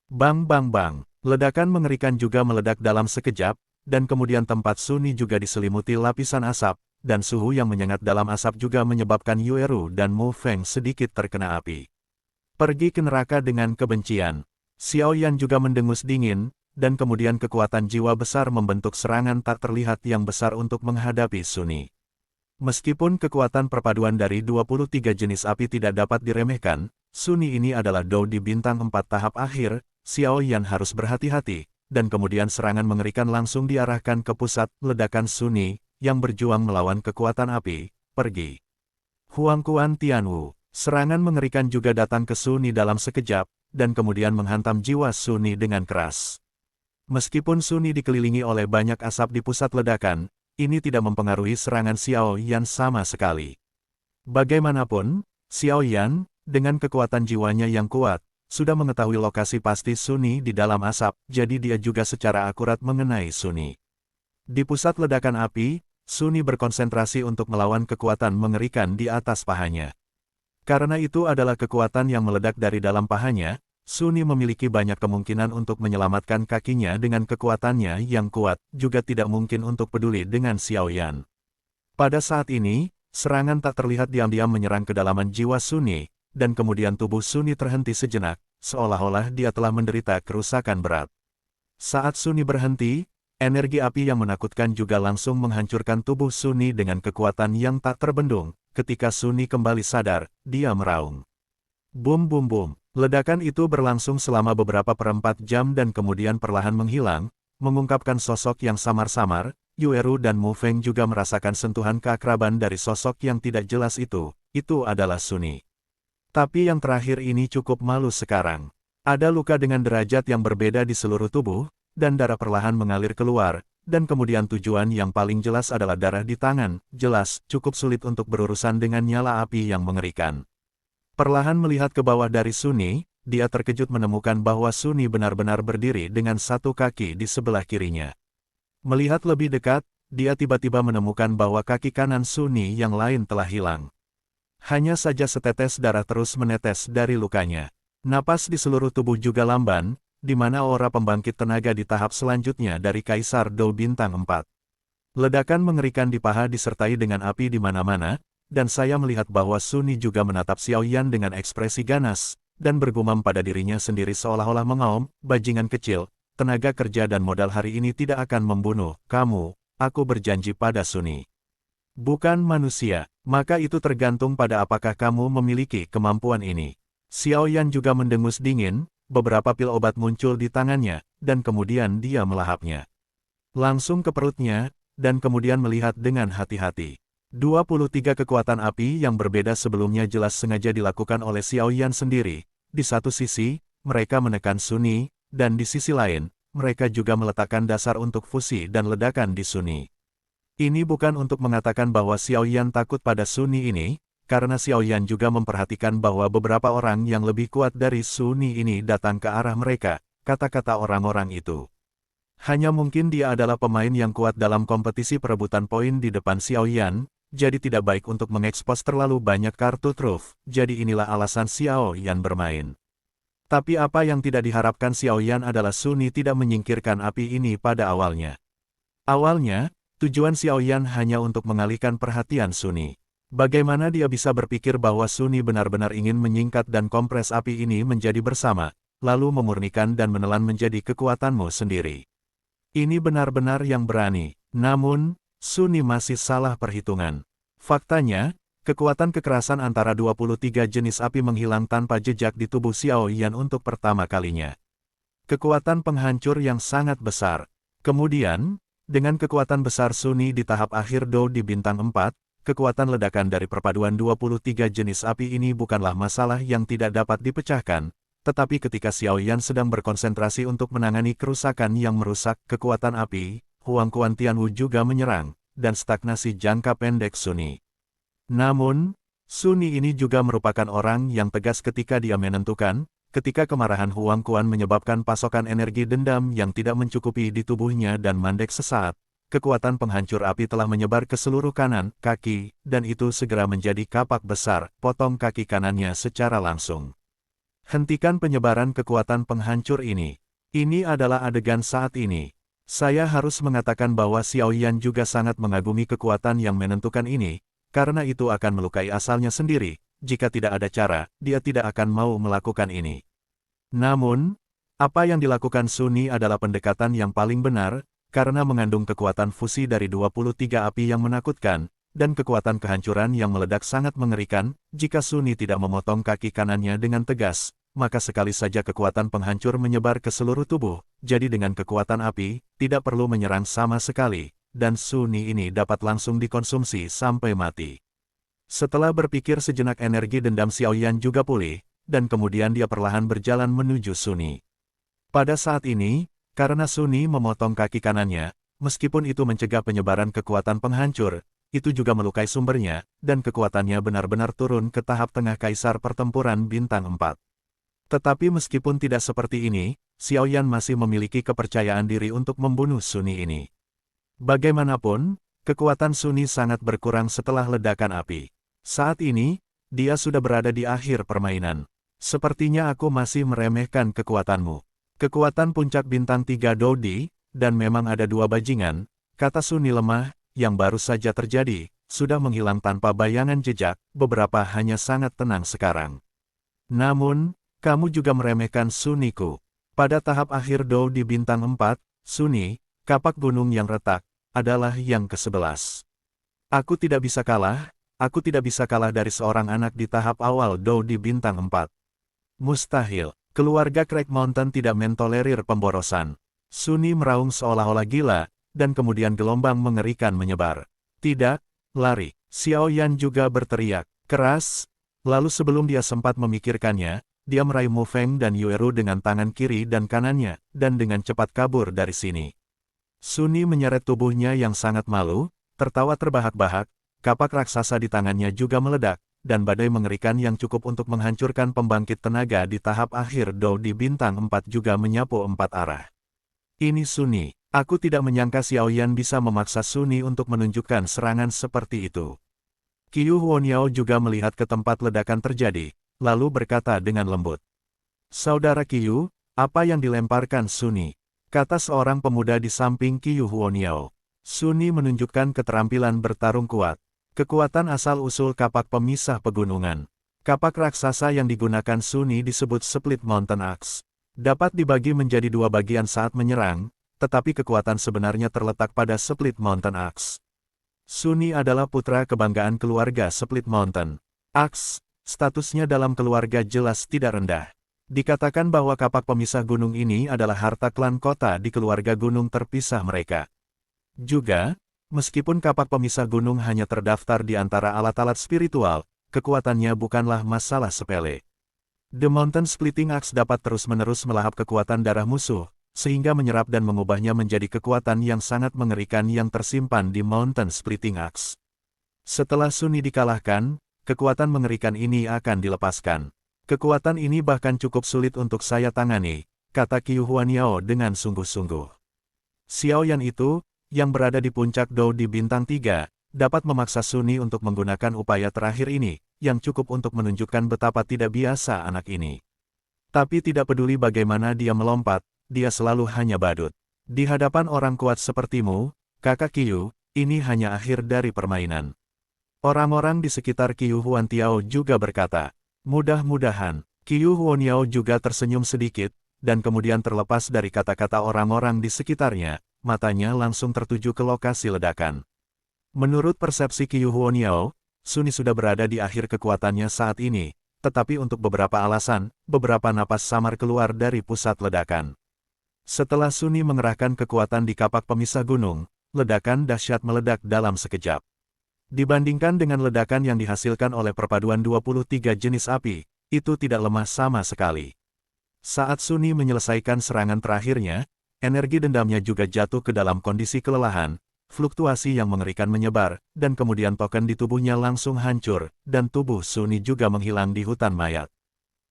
Bang bang bang, ledakan mengerikan juga meledak dalam sekejap, dan kemudian tempat Suni juga diselimuti lapisan asap, dan suhu yang menyengat dalam asap juga menyebabkan Yueru dan Mu Feng sedikit terkena api. Pergi ke neraka dengan kebencian. Xiao Yan juga mendengus dingin, dan kemudian kekuatan jiwa besar membentuk serangan tak terlihat yang besar untuk menghadapi Suni. Meskipun kekuatan perpaduan dari 23 jenis api tidak dapat diremehkan, Suni ini adalah Dou di bintang 4 tahap akhir, Xiao Yan harus berhati-hati, dan kemudian serangan mengerikan langsung diarahkan ke pusat ledakan Suni, yang berjuang melawan kekuatan api, pergi. Huangquan Tianwu, serangan mengerikan juga datang ke Suni dalam sekejap, dan kemudian menghantam jiwa Suni dengan keras. Meskipun Suni dikelilingi oleh banyak asap di pusat ledakan, ini tidak mempengaruhi serangan Xiao Yan sama sekali. Bagaimanapun, Xiao Yan, dengan kekuatan jiwanya yang kuat, sudah mengetahui lokasi pasti Suni di dalam asap, jadi dia juga secara akurat mengenai Suni. Di pusat ledakan api, Suni berkonsentrasi untuk melawan kekuatan mengerikan di atas pahanya. Karena itu adalah kekuatan yang meledak dari dalam pahanya, Suni memiliki banyak kemungkinan untuk menyelamatkan kakinya dengan kekuatannya yang kuat, juga tidak mungkin untuk peduli dengan Xiao Yan. Pada saat ini, serangan tak terlihat diam-diam menyerang kedalaman jiwa Suni, dan kemudian tubuh Suni terhenti sejenak, seolah-olah dia telah menderita kerusakan berat. Saat Suni berhenti, energi api yang menakutkan juga langsung menghancurkan tubuh Suni dengan kekuatan yang tak terbendung. Ketika Suni kembali sadar, dia meraung. Bum bum bum. Ledakan itu berlangsung selama beberapa perempat jam dan kemudian perlahan menghilang, mengungkapkan sosok yang samar-samar. Yueru dan Mu Feng juga merasakan sentuhan keakraban dari sosok yang tidak jelas itu adalah Suni. Tapi yang terakhir ini cukup malu sekarang. Ada luka dengan derajat yang berbeda di seluruh tubuh, dan darah perlahan mengalir keluar, dan kemudian tujuan yang paling jelas adalah darah di tangan, jelas, cukup sulit untuk berurusan dengan nyala api yang mengerikan. Perlahan melihat ke bawah dari Suni, dia terkejut menemukan bahwa Suni benar-benar berdiri dengan satu kaki di sebelah kirinya. Melihat lebih dekat, dia tiba-tiba menemukan bahwa kaki kanan Suni yang lain telah hilang. Hanya saja setetes darah terus menetes dari lukanya. Napas di seluruh tubuh juga lamban, di mana aura pembangkit tenaga di tahap selanjutnya dari Kaisar Dou Bintang 4. Ledakan mengerikan di paha disertai dengan api di mana-mana, dan saya melihat bahwa Suni juga menatap Xiao Yan dengan ekspresi ganas, dan bergumam pada dirinya sendiri seolah-olah mengaum, bajingan kecil, tenaga kerja dan modal hari ini tidak akan membunuh kamu, aku berjanji pada Suni. Bukan manusia, maka itu tergantung pada apakah kamu memiliki kemampuan ini. Xiao Yan juga mendengus dingin. Beberapa pil obat muncul di tangannya, dan kemudian dia melahapnya. Langsung ke perutnya, dan kemudian melihat dengan hati-hati. 23 kekuatan api yang berbeda sebelumnya jelas sengaja dilakukan oleh Xiao Yan sendiri. Di satu sisi, mereka menekan Suni, dan di sisi lain, mereka juga meletakkan dasar untuk fusi dan ledakan di Suni. Ini bukan untuk mengatakan bahwa Xiao Yan takut pada Suni ini, karena Xiao Yan juga memperhatikan bahwa beberapa orang yang lebih kuat dari Suni ini datang ke arah mereka, kata-kata orang-orang itu. Hanya mungkin dia adalah pemain yang kuat dalam kompetisi perebutan poin di depan Xiao Yan, jadi tidak baik untuk mengekspos terlalu banyak kartu truf, jadi inilah alasan Xiao Yan bermain. Tapi apa yang tidak diharapkan Xiao Yan adalah Suni tidak menyingkirkan api ini pada awalnya. Awalnya, tujuan Xiao Yan hanya untuk mengalihkan perhatian Suni. Bagaimana dia bisa berpikir bahwa Suni benar-benar ingin menyingkat dan kompres api ini menjadi bersama, lalu memurnikan dan menelan menjadi kekuatanmu sendiri. Ini benar-benar yang berani, namun, Suni masih salah perhitungan. Faktanya, Kekuatan kekerasan antara 23 jenis api menghilang tanpa jejak di tubuh Xiao Yan untuk pertama kalinya. Kekuatan penghancur yang sangat besar. Kemudian, dengan kekuatan besar Suni di tahap akhir Dou di bintang 4, kekuatan ledakan dari perpaduan 23 jenis api ini bukanlah masalah yang tidak dapat dipecahkan, tetapi ketika Xiao Yan sedang berkonsentrasi untuk menangani kerusakan yang merusak kekuatan api, Huang Quan Tianwu juga menyerang, dan stagnasi jangka pendek Suni. Namun, Suni ini juga merupakan orang yang tegas ketika dia menentukan, ketika kemarahan Huang Quan menyebabkan pasokan energi dendam yang tidak mencukupi di tubuhnya dan mandek sesaat, kekuatan penghancur api telah menyebar ke seluruh kanan, kaki, dan itu segera menjadi kapak besar, potong kaki kanannya secara langsung. Hentikan penyebaran kekuatan penghancur ini. Ini adalah adegan saat ini. Saya harus mengatakan bahwa Xiao Yan juga sangat mengagumi kekuatan yang menentukan ini, karena itu akan melukai asalnya sendiri. Jika tidak ada cara, dia tidak akan mau melakukan ini. Namun, apa yang dilakukan Suni adalah pendekatan yang paling benar, karena mengandung kekuatan fusi dari 23 api yang menakutkan, dan kekuatan kehancuran yang meledak sangat mengerikan. Jika Suni tidak memotong kaki kanannya dengan tegas, maka sekali saja kekuatan penghancur menyebar ke seluruh tubuh, jadi dengan kekuatan api, tidak perlu menyerang sama sekali, dan Suni ini dapat langsung dikonsumsi sampai mati. Setelah berpikir sejenak, energi dendam Xiao Yan juga pulih, dan kemudian dia perlahan berjalan menuju Suni. Pada saat ini, karena Suni memotong kaki kanannya, meskipun itu mencegah penyebaran kekuatan penghancur, itu juga melukai sumbernya, dan kekuatannya benar-benar turun ke tahap tengah kaisar pertempuran bintang 4. Tetapi meskipun tidak seperti ini, Xiao Yan masih memiliki kepercayaan diri untuk membunuh Suni ini. Bagaimanapun, kekuatan Suni sangat berkurang setelah ledakan api. Saat ini, dia sudah berada di akhir permainan. Sepertinya aku masih meremehkan kekuatanmu. Kekuatan puncak bintang 3 Dodi, dan memang ada 2 bajingan, kata Suni lemah, yang baru saja terjadi, sudah menghilang tanpa bayangan jejak, beberapa hanya sangat tenang sekarang. Namun, kamu juga meremehkan Suniku. Pada tahap akhir Dou di bintang 4, Suni, kapak gunung yang retak, adalah yang ke-11. Aku tidak bisa kalah dari seorang anak di tahap awal Dou di bintang 4. Mustahil, keluarga Craig Mountain tidak mentolerir pemborosan. Suni meraung seolah-olah gila, dan kemudian gelombang mengerikan menyebar. Tidak, lari. Xiao Yan juga berteriak keras, lalu sebelum dia sempat memikirkannya, dia meraih Mu Feng dan Yueru dengan tangan kiri dan kanannya, dan dengan cepat kabur dari sini. Suni menyeret tubuhnya yang sangat malu, tertawa terbahak-bahak, kapak raksasa di tangannya juga meledak, dan badai mengerikan yang cukup untuk menghancurkan pembangkit tenaga di tahap akhir Dou di bintang 4 juga menyapu 4 arah. Ini Suni, aku tidak menyangka Xiao Yan bisa memaksa Suni untuk menunjukkan serangan seperti itu. Qiyu Huoniao juga melihat ke tempat ledakan terjadi, lalu berkata dengan lembut. Saudara Qiyu, apa yang dilemparkan Suni? Kata seorang pemuda di samping Qiyu Huoniao. Suni menunjukkan keterampilan bertarung kuat. Kekuatan asal-usul kapak pemisah pegunungan. Kapak raksasa yang digunakan Suni disebut Split Mountain Axe. Dapat dibagi menjadi 2 bagian saat menyerang, tetapi kekuatan sebenarnya terletak pada Split Mountain Axe. Suni adalah putra kebanggaan keluarga Split Mountain Axe. Statusnya dalam keluarga jelas tidak rendah. Dikatakan bahwa kapak pemisah gunung ini adalah harta klan kota di keluarga gunung terpisah mereka. Juga, meskipun kapak pemisah gunung hanya terdaftar di antara alat-alat spiritual, kekuatannya bukanlah masalah sepele. The Mountain Splitting Axe dapat terus-menerus melahap kekuatan darah musuh, sehingga menyerap dan mengubahnya menjadi kekuatan yang sangat mengerikan yang tersimpan di Mountain Splitting Axe. Setelah Suni dikalahkan, kekuatan mengerikan ini akan dilepaskan. Kekuatan ini bahkan cukup sulit untuk saya tangani, kata Qiyu Huoniao dengan sungguh-sungguh. Xiao Yan itu, yang berada di puncak Dou di bintang 3, dapat memaksa Suni untuk menggunakan upaya terakhir ini, yang cukup untuk menunjukkan betapa tidak biasa anak ini. Tapi tidak peduli bagaimana dia melompat, dia selalu hanya badut. Di hadapan orang kuat sepertimu, kakak Qiyu, ini hanya akhir dari permainan. Orang-orang di sekitar Qiyu Huantiao juga berkata, mudah-mudahan. Qiyu Huoniao juga tersenyum sedikit, dan kemudian terlepas dari kata-kata orang-orang di sekitarnya, matanya langsung tertuju ke lokasi ledakan. Menurut persepsi Qiyu Huoniao, Suni sudah berada di akhir kekuatannya saat ini, tetapi untuk beberapa alasan, beberapa napas samar keluar dari pusat ledakan. Setelah Suni mengerahkan kekuatan di kapak pemisah gunung, ledakan dahsyat meledak dalam sekejap. Dibandingkan dengan ledakan yang dihasilkan oleh perpaduan 23 jenis api, itu tidak lemah sama sekali. Saat Suni menyelesaikan serangan terakhirnya, energi dendamnya juga jatuh ke dalam kondisi kelelahan, fluktuasi yang mengerikan menyebar, dan kemudian token di tubuhnya langsung hancur, dan tubuh Suni juga menghilang di hutan mayat.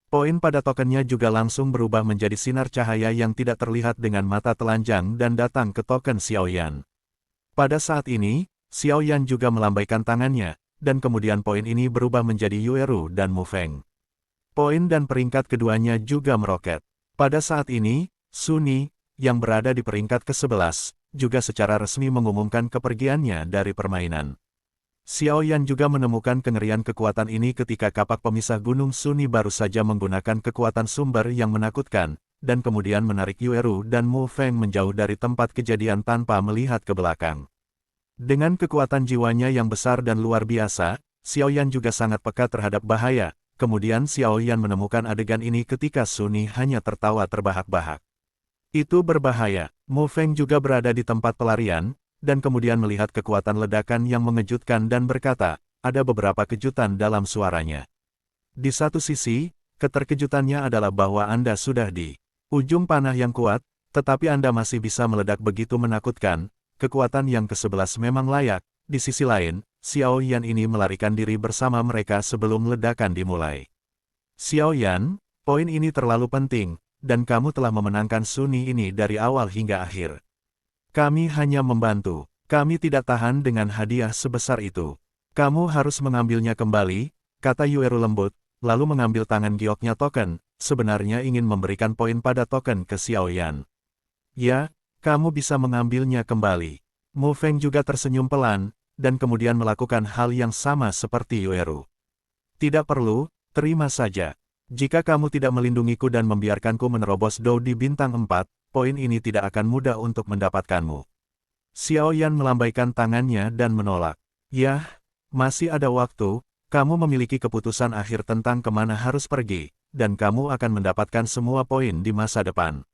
Poin pada tokennya juga langsung berubah menjadi sinar cahaya yang tidak terlihat dengan mata telanjang dan datang ke token Xiaoyan. Pada saat ini, Xiaoyan juga melambaikan tangannya, dan kemudian poin ini berubah menjadi Yueru dan Mu Feng. Poin dan peringkat keduanya juga meroket. Pada saat ini, Suni, yang berada di peringkat ke-11, juga secara resmi mengumumkan kepergiannya dari permainan. Xiaoyan juga menemukan kengerian kekuatan ini ketika kapak pemisah gunung Suni baru saja menggunakan kekuatan sumber yang menakutkan, dan kemudian menarik Yueru dan Mu Feng menjauh dari tempat kejadian tanpa melihat ke belakang. Dengan kekuatan jiwanya yang besar dan luar biasa, Xiaoyan juga sangat peka terhadap bahaya. Kemudian Xiaoyan menemukan adegan ini ketika Suni hanya tertawa terbahak-bahak. Itu berbahaya. Mu Feng juga berada di tempat pelarian, dan kemudian melihat kekuatan ledakan yang mengejutkan dan berkata, ada beberapa kejutan dalam suaranya. Di satu sisi, keterkejutannya adalah bahwa Anda sudah di ujung panah yang kuat, tetapi Anda masih bisa meledak begitu menakutkan, kekuatan yang ke-11 memang layak. Di sisi lain, Xiaoyan ini melarikan diri bersama mereka sebelum ledakan dimulai. Xiaoyan, poin ini terlalu penting, dan kamu telah memenangkan Suni ini dari awal hingga akhir. Kami hanya membantu. Kami tidak tahan dengan hadiah sebesar itu. Kamu harus mengambilnya kembali, kata Yueru lembut, lalu mengambil tangan gioknya token, sebenarnya ingin memberikan poin pada token ke Xiaoyan. Ya, kamu bisa mengambilnya kembali. Mu Feng juga tersenyum pelan, dan kemudian melakukan hal yang sama seperti Yueru. Tidak perlu, terima saja. Jika kamu tidak melindungiku dan membiarkanku menerobos Dou di bintang 4, poin ini tidak akan mudah untuk mendapatkanmu. Xiaoyan melambaikan tangannya dan menolak. Yah, masih ada waktu, kamu memiliki keputusan akhir tentang kemana harus pergi, dan kamu akan mendapatkan semua poin di masa depan.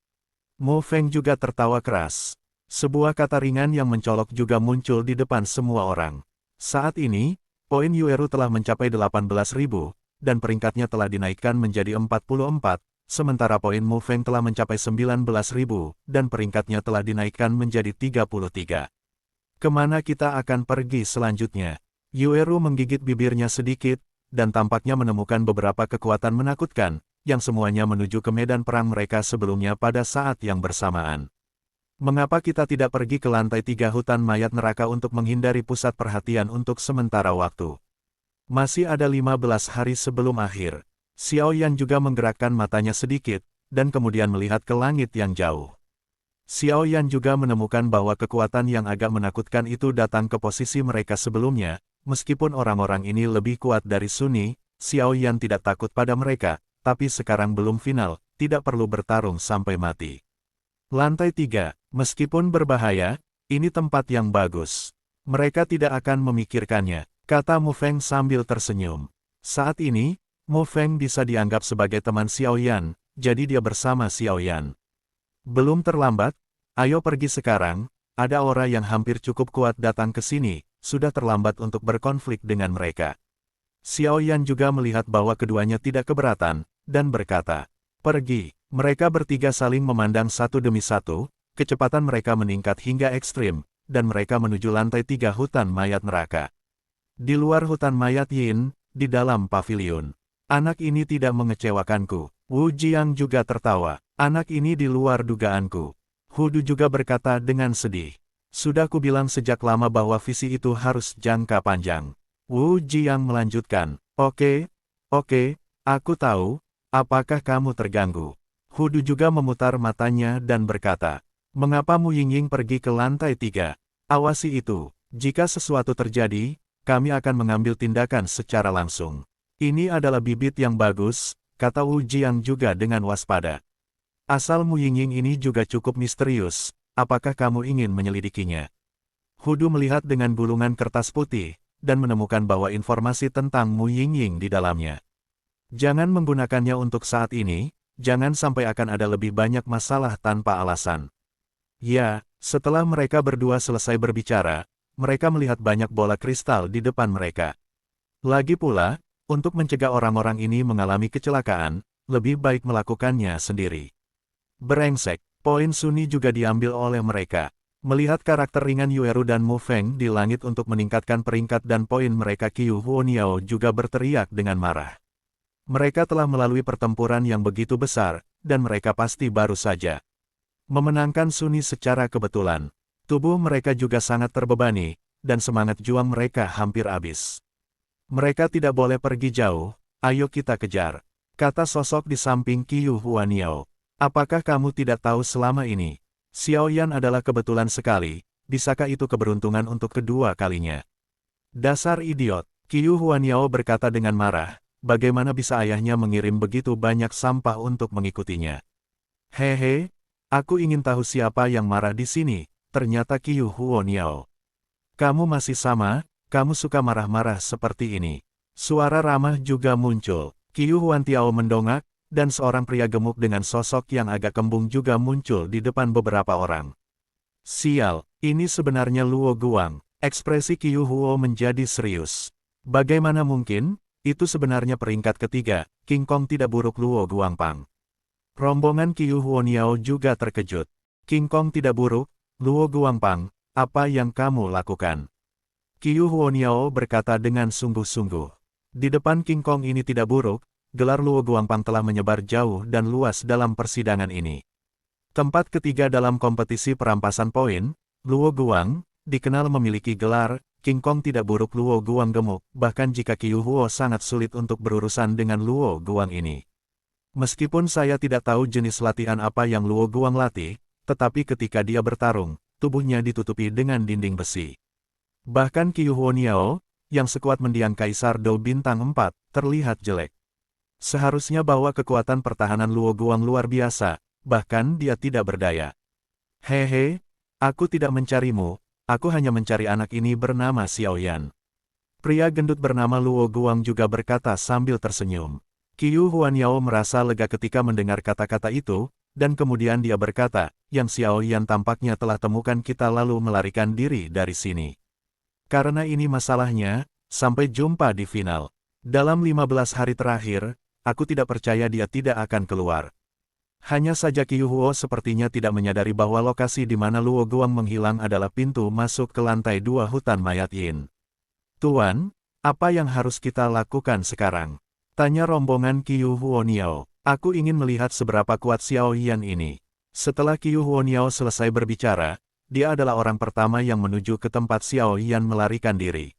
Mu Feng juga tertawa keras. Sebuah kata ringan yang mencolok juga muncul di depan semua orang. Saat ini, poin Yueru telah mencapai 18.000, dan peringkatnya telah dinaikkan menjadi 44, sementara poin Mu Feng telah mencapai 19.000, dan peringkatnya telah dinaikkan menjadi 33. Kemana kita akan pergi selanjutnya? Yueru menggigit bibirnya sedikit, dan tampaknya menemukan beberapa kekuatan menakutkan, yang semuanya menuju ke medan perang mereka sebelumnya pada saat yang bersamaan. Mengapa kita tidak pergi ke lantai 3 hutan mayat neraka untuk menghindari pusat perhatian untuk sementara waktu? Masih ada 15 hari sebelum akhir. Xiaoyan juga menggerakkan matanya sedikit, dan kemudian melihat ke langit yang jauh. Xiaoyan juga menemukan bahwa kekuatan yang agak menakutkan itu datang ke posisi mereka sebelumnya, meskipun orang-orang ini lebih kuat dari Suni, Xiaoyan tidak takut pada mereka, tapi sekarang belum final, tidak perlu bertarung sampai mati. Lantai 3, meskipun berbahaya, ini tempat yang bagus. Mereka tidak akan memikirkannya, kata Mu Feng sambil tersenyum. Saat ini, Mu Feng bisa dianggap sebagai teman Xiaoyan, jadi dia bersama Xiaoyan. Belum terlambat, ayo pergi sekarang, ada aura yang hampir cukup kuat datang ke sini, sudah terlambat untuk berkonflik dengan mereka. Xiaoyan juga melihat bahwa keduanya tidak keberatan, dan berkata, pergi. Mereka bertiga saling memandang satu demi satu, kecepatan mereka meningkat hingga ekstrim, dan mereka menuju lantai 3 hutan mayat neraka. Di luar hutan mayat Yin, di dalam pavilion. Anak ini tidak mengecewakanku. Wu Jiang juga tertawa. Anak ini di luar dugaanku. Hudu juga berkata dengan sedih. Sudah kubilang sejak lama bahwa visi itu harus jangka panjang. Wu Jiang melanjutkan. Oke, aku tahu, apakah kamu terganggu? Hudu juga memutar matanya dan berkata, mengapa Mu Yingying pergi ke lantai 3? Awasi itu, jika sesuatu terjadi, kami akan mengambil tindakan secara langsung. Ini adalah bibit yang bagus, kata Wu Jiang juga dengan waspada. Asal Mu Yingying ini juga cukup misterius, apakah kamu ingin menyelidikinya? Hudu melihat dengan gulungan kertas putih, dan menemukan bahwa informasi tentang Mu Yingying di dalamnya. Jangan menggunakannya untuk saat ini, jangan sampai akan ada lebih banyak masalah tanpa alasan. Ya, setelah mereka berdua selesai berbicara, mereka melihat banyak bola kristal di depan mereka. Lagi pula, untuk mencegah orang-orang ini mengalami kecelakaan, lebih baik melakukannya sendiri. Brengsek, poin Sunni juga diambil oleh mereka. Melihat karakter ringan Yueru dan Mu Feng di langit untuk meningkatkan peringkat dan poin mereka, Qiu Huoniao juga berteriak dengan marah. Mereka telah melalui pertempuran yang begitu besar, dan mereka pasti baru saja memenangkan Sunni secara kebetulan. Tubuh mereka juga sangat terbebani, dan semangat juang mereka hampir habis. Mereka tidak boleh pergi jauh, ayo kita kejar, kata sosok di samping Qiu Huoniao. Apakah kamu tidak tahu selama ini? Xiao Yan adalah kebetulan sekali, bisakah itu keberuntungan untuk kedua kalinya? Dasar idiot, Qiu Huaniao berkata dengan marah, bagaimana bisa ayahnya mengirim begitu banyak sampah untuk mengikutinya? Hehe, aku ingin tahu siapa yang marah di sini, ternyata Qiu Huaniao. Kamu masih sama, kamu suka marah-marah seperti ini. Suara ramah juga muncul, Qiu Huantiao mendongak, dan seorang pria gemuk dengan sosok yang agak kembung juga muncul di depan beberapa orang. Sial, ini sebenarnya Luo Guang. Ekspresi Qiu Huo menjadi serius. Bagaimana mungkin? Itu sebenarnya peringkat ketiga, King Kong tidak buruk Luo Guangpang. Rombongan Qiu Huoniao juga terkejut. King Kong tidak buruk, Luo Guangpang, apa yang kamu lakukan? Qiu Huoniao berkata dengan sungguh-sungguh. Di depan King Kong ini tidak buruk, gelar Luo Guangpang telah menyebar jauh dan luas dalam persidangan ini. Tempat ketiga dalam kompetisi perampasan poin, Luo Guang, dikenal memiliki gelar, King Kong tidak buruk Luo Guang gemuk, bahkan jika Qiu Huo sangat sulit untuk berurusan dengan Luo Guang ini. Meskipun saya tidak tahu jenis latihan apa yang Luo Guang latih, tetapi ketika dia bertarung, tubuhnya ditutupi dengan dinding besi. Bahkan Qiu Huoniao, yang sekuat mendiang Kaisar Dou Bintang 4, terlihat jelek. Seharusnya bahwa kekuatan pertahanan Luo Guang luar biasa, bahkan dia tidak berdaya. Hehe, aku tidak mencarimu, aku hanya mencari anak ini bernama Xiao Yan. Pria gendut bernama Luo Guang juga berkata sambil tersenyum. Qiu Huaniao merasa lega ketika mendengar kata-kata itu, dan kemudian dia berkata, yang Xiao Yan tampaknya telah temukan kita lalu melarikan diri dari sini. Karena ini masalahnya, sampai jumpa di final. Dalam 15 hari terakhir, aku tidak percaya dia tidak akan keluar. Hanya saja Qiu Huo sepertinya tidak menyadari bahwa lokasi di mana Luo Guang menghilang adalah pintu masuk ke lantai 2 hutan mayat Yin. Tuan, apa yang harus kita lakukan sekarang? Tanya rombongan Qiu Huoniao. Aku ingin melihat seberapa kuat Xiao Yan ini. Setelah Qiu Huoniao selesai berbicara, dia adalah orang pertama yang menuju ke tempat Xiao Yan melarikan diri.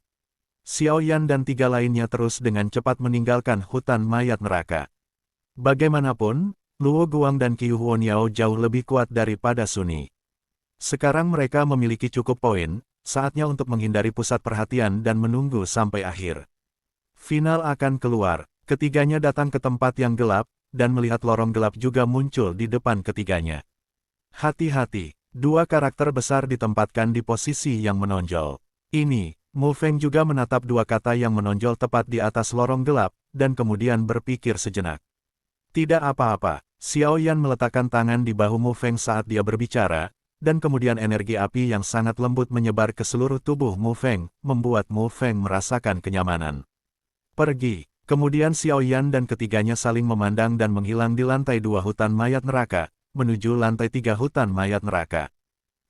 Xiao Yan dan 3 lainnya terus dengan cepat meninggalkan hutan mayat neraka. Bagaimanapun, Luo Guang dan Qiu Huoniao jauh lebih kuat daripada Sunni. Sekarang mereka memiliki cukup poin, saatnya untuk menghindari pusat perhatian dan menunggu sampai akhir. Final akan keluar, ketiganya datang ke tempat yang gelap, dan melihat lorong gelap juga muncul di depan ketiganya. Hati-hati, 2 karakter besar ditempatkan di posisi yang menonjol. Ini, Mu Feng juga menatap 2 kata yang menonjol tepat di atas lorong gelap, dan kemudian berpikir sejenak. Tidak apa-apa, Xiao Yan meletakkan tangan di bahu Mu Feng saat dia berbicara, dan kemudian energi api yang sangat lembut menyebar ke seluruh tubuh Mu Feng, membuat Mu Feng merasakan kenyamanan. Pergi, kemudian Xiao Yan dan ketiganya saling memandang dan menghilang di lantai 2 hutan mayat neraka, menuju lantai 3 hutan mayat neraka.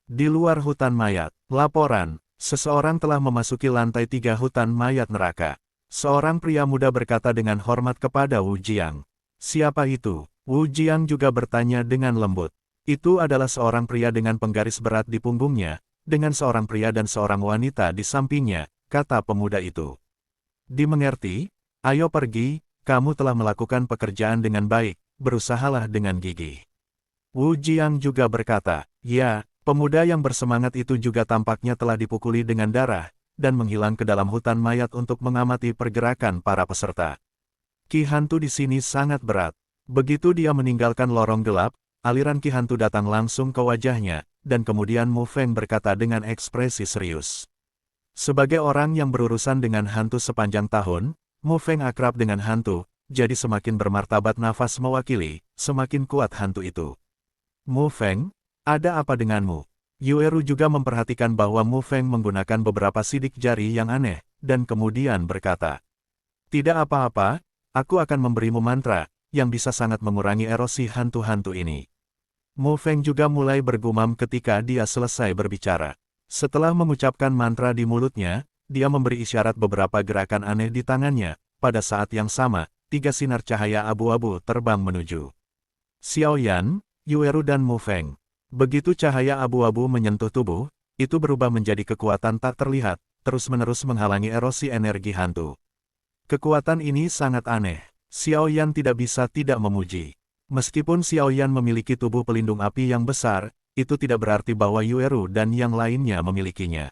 Di luar hutan mayat, laporan. Seseorang telah memasuki lantai 3 hutan mayat neraka. Seorang pria muda berkata dengan hormat kepada Wu Jiang. Siapa itu? Wu Jiang juga bertanya dengan lembut. Itu adalah seorang pria dengan penggaris berat di punggungnya, dengan seorang pria dan seorang wanita di sampingnya, kata pemuda itu. Dimengerti? Ayo pergi, kamu telah melakukan pekerjaan dengan baik, berusahalah dengan gigih. Wu Jiang juga berkata, ya. Pemuda yang bersemangat itu juga tampaknya telah dipukuli dengan darah, dan menghilang ke dalam hutan mayat untuk mengamati pergerakan para peserta. Ki hantu di sini sangat berat. Begitu dia meninggalkan lorong gelap, aliran ki hantu datang langsung ke wajahnya, dan kemudian Mu Feng berkata dengan ekspresi serius. Sebagai orang yang berurusan dengan hantu sepanjang tahun, Mu Feng akrab dengan hantu, jadi semakin bermartabat nafas mewakili, semakin kuat hantu itu. Mu Feng, ada apa denganmu? Yueru juga memperhatikan bahwa Mu Feng menggunakan beberapa sidik jari yang aneh, dan kemudian berkata, "Tidak apa-apa, aku akan memberimu mantra, yang bisa sangat mengurangi erosi hantu-hantu ini." Mu Feng juga mulai bergumam ketika dia selesai berbicara. Setelah mengucapkan mantra di mulutnya, dia memberi isyarat beberapa gerakan aneh di tangannya. Pada saat yang sama, 3 sinar cahaya abu-abu terbang menuju Xiao Yan, Yueru dan Mu Feng. Begitu cahaya abu-abu menyentuh tubuh, itu berubah menjadi kekuatan tak terlihat, terus-menerus menghalangi erosi energi hantu. Kekuatan ini sangat aneh. Xiao Yan tidak bisa tidak memuji. Meskipun Xiao Yan memiliki tubuh pelindung api yang besar, itu tidak berarti bahwa Yueru dan yang lainnya memilikinya.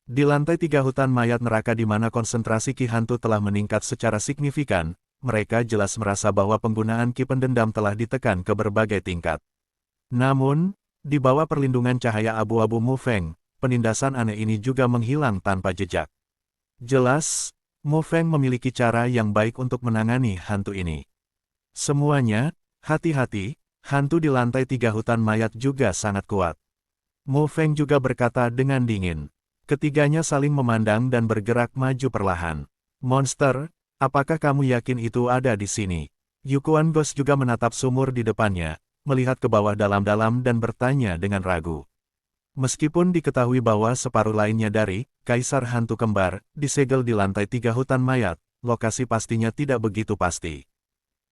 Di lantai 3 hutan mayat neraka di mana konsentrasi ki hantu telah meningkat secara signifikan, mereka jelas merasa bahwa penggunaan ki pendendam telah ditekan ke berbagai tingkat. Namun, di bawah perlindungan cahaya abu-abu Mu Feng, penindasan aneh ini juga menghilang tanpa jejak. Jelas, Mu Feng memiliki cara yang baik untuk menangani hantu ini. Semuanya, hati-hati, hantu di lantai 3 hutan mayat juga sangat kuat. Mu Feng juga berkata dengan dingin. Ketiganya saling memandang dan bergerak maju perlahan. Monster, apakah kamu yakin itu ada di sini? Yukuan Ghost juga menatap sumur di depannya, melihat ke bawah dalam-dalam dan bertanya dengan ragu. Meskipun diketahui bahwa separuh lainnya dari Kaisar Hantu Kembar disegel di lantai 3 hutan mayat, lokasi pastinya tidak begitu pasti.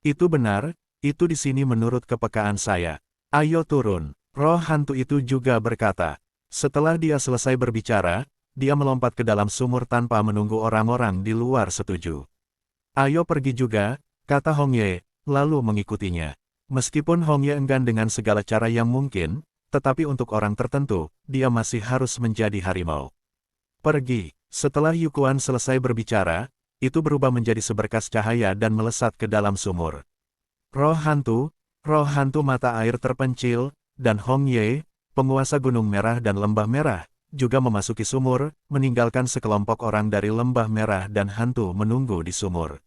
Itu benar, itu di sini menurut kepekaan saya. Ayo turun. Roh hantu itu juga berkata. Setelah dia selesai berbicara, dia melompat ke dalam sumur tanpa menunggu orang-orang di luar setuju. Ayo pergi juga, kata Hong Ye, lalu mengikutinya. Meskipun Hong Ye enggan dengan segala cara yang mungkin, tetapi untuk orang tertentu, dia masih harus menjadi harimau. Pergi. Setelah Yukuan selesai berbicara, itu berubah menjadi seberkas cahaya dan melesat ke dalam sumur. Roh hantu mata air terpencil, dan Hong Ye, penguasa Gunung Merah dan Lembah Merah, juga memasuki sumur, meninggalkan sekelompok orang dari Lembah Merah dan hantu menunggu di sumur.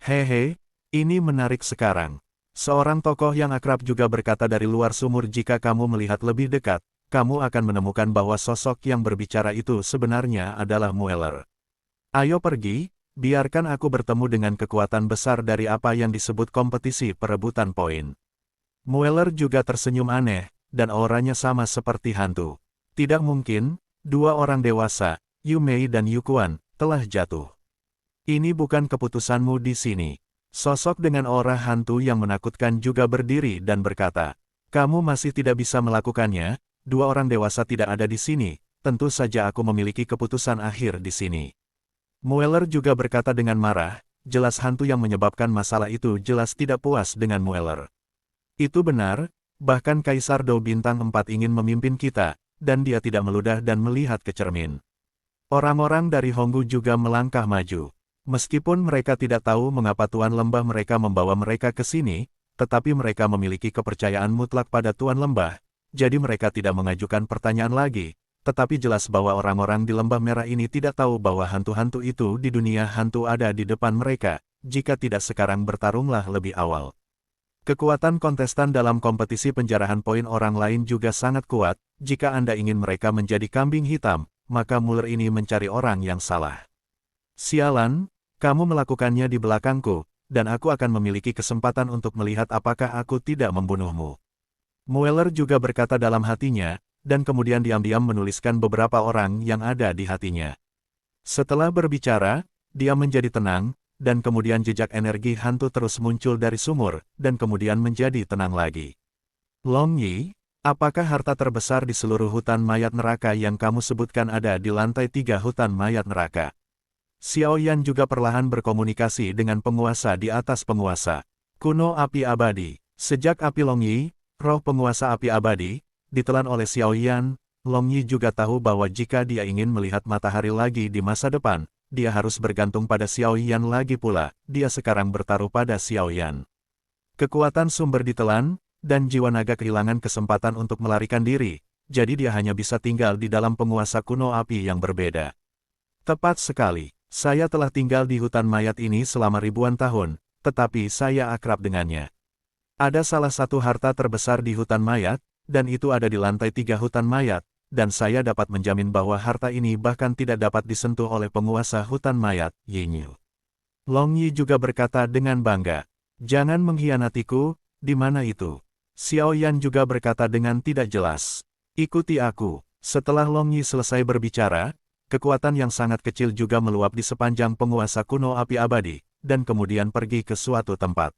Hehe, ini menarik sekarang. Seorang tokoh yang akrab juga berkata dari luar sumur, jika kamu melihat lebih dekat, kamu akan menemukan bahwa sosok yang berbicara itu sebenarnya adalah Mueller. Ayo pergi. Biarkan aku bertemu dengan kekuatan besar dari apa yang disebut kompetisi perebutan poin. Mueller juga tersenyum aneh, dan auranya sama seperti hantu. Tidak mungkin, 2 orang dewasa, Yu Mei dan Yukuan, telah jatuh. Ini bukan keputusanmu di sini. Sosok dengan aura hantu yang menakutkan juga berdiri dan berkata, kamu masih tidak bisa melakukannya, 2 orang dewasa tidak ada di sini, tentu saja aku memiliki keputusan akhir di sini. Mueller juga berkata dengan marah, jelas hantu yang menyebabkan masalah itu jelas tidak puas dengan Mueller. Itu benar, bahkan Kaisar Dou Bintang 4 ingin memimpin kita, dan dia tidak meludah dan melihat ke cermin. Orang-orang dari Honggu juga melangkah maju. Meskipun mereka tidak tahu mengapa Tuan Lembah mereka membawa mereka ke sini, tetapi mereka memiliki kepercayaan mutlak pada Tuan Lembah, jadi mereka tidak mengajukan pertanyaan lagi. Tetapi jelas bahwa orang-orang di Lembah Merah ini tidak tahu bahwa hantu-hantu itu di dunia hantu ada di depan mereka, jika tidak sekarang bertarunglah lebih awal. Kekuatan kontestan dalam kompetisi penjarahan poin orang lain juga sangat kuat, jika Anda ingin mereka menjadi kambing hitam, maka Mueller ini mencari orang yang salah. Sialan, kamu melakukannya di belakangku, dan aku akan memiliki kesempatan untuk melihat apakah aku tidak membunuhmu. Mueller juga berkata dalam hatinya, dan kemudian diam-diam menuliskan beberapa orang yang ada di hatinya. Setelah berbicara, dia menjadi tenang, dan kemudian jejak energi hantu terus muncul dari sumur, dan kemudian menjadi tenang lagi. Long Yi, apakah harta terbesar di seluruh hutan mayat neraka yang kamu sebutkan ada di lantai 3 hutan mayat neraka? Xiao Yan juga perlahan berkomunikasi dengan penguasa di atas penguasa. Kuno api abadi. Sejak api Long Yi, roh penguasa api abadi, ditelan oleh Xiao Yan, Long Yi juga tahu bahwa jika dia ingin melihat matahari lagi di masa depan, dia harus bergantung pada Xiao Yan lagi pula, dia sekarang bertaruh pada Xiao Yan. Kekuatan sumber ditelan, dan jiwa naga kehilangan kesempatan untuk melarikan diri, jadi dia hanya bisa tinggal di dalam penguasa kuno api yang berbeda. Tepat sekali. Saya telah tinggal di hutan mayat ini selama ribuan tahun, tetapi saya akrab dengannya. Ada salah satu harta terbesar di hutan mayat, dan itu ada di lantai 3 hutan mayat, dan saya dapat menjamin bahwa harta ini bahkan tidak dapat disentuh oleh penguasa hutan mayat, Yinyu. Long Yi juga berkata dengan bangga, "Jangan mengkhianatiku, di mana itu?" Xiao Yan juga berkata dengan tidak jelas, "Ikuti aku." Setelah Long Yi selesai berbicara, kekuatan yang sangat kecil juga meluap di sepanjang penguasa kuno api abadi, dan kemudian pergi ke suatu tempat.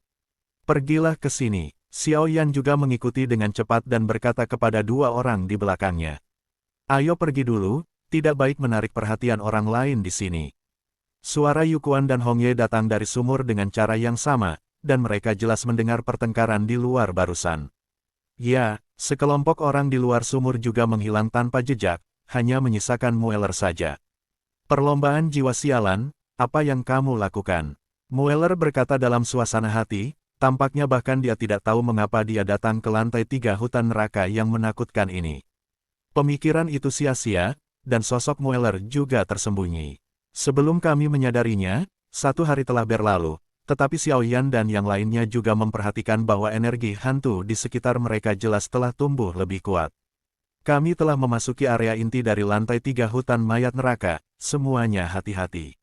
"Pergilah ke sini." Xiao Yan juga mengikuti dengan cepat dan berkata kepada dua orang di belakangnya, "Ayo pergi dulu, tidak baik menarik perhatian orang lain di sini." Suara Yukuan dan Hong Ye datang dari sumur dengan cara yang sama, dan mereka jelas mendengar pertengkaran di luar barusan. Ya, sekelompok orang di luar sumur juga menghilang tanpa jejak, hanya menyisakan Mueller saja. "Perlombaan jiwa sialan, apa yang kamu lakukan?" Mueller berkata dalam suasana hati, tampaknya bahkan dia tidak tahu mengapa dia datang ke lantai 3 hutan neraka yang menakutkan ini. Pemikiran itu sia-sia, dan sosok Mueller juga tersembunyi. "Sebelum kami menyadarinya, 1 hari telah berlalu, tetapi Xiao Yan dan yang lainnya juga memperhatikan bahwa energi hantu di sekitar mereka jelas telah tumbuh lebih kuat. Kami telah memasuki area inti dari lantai 3 hutan mayat neraka, semuanya hati-hati."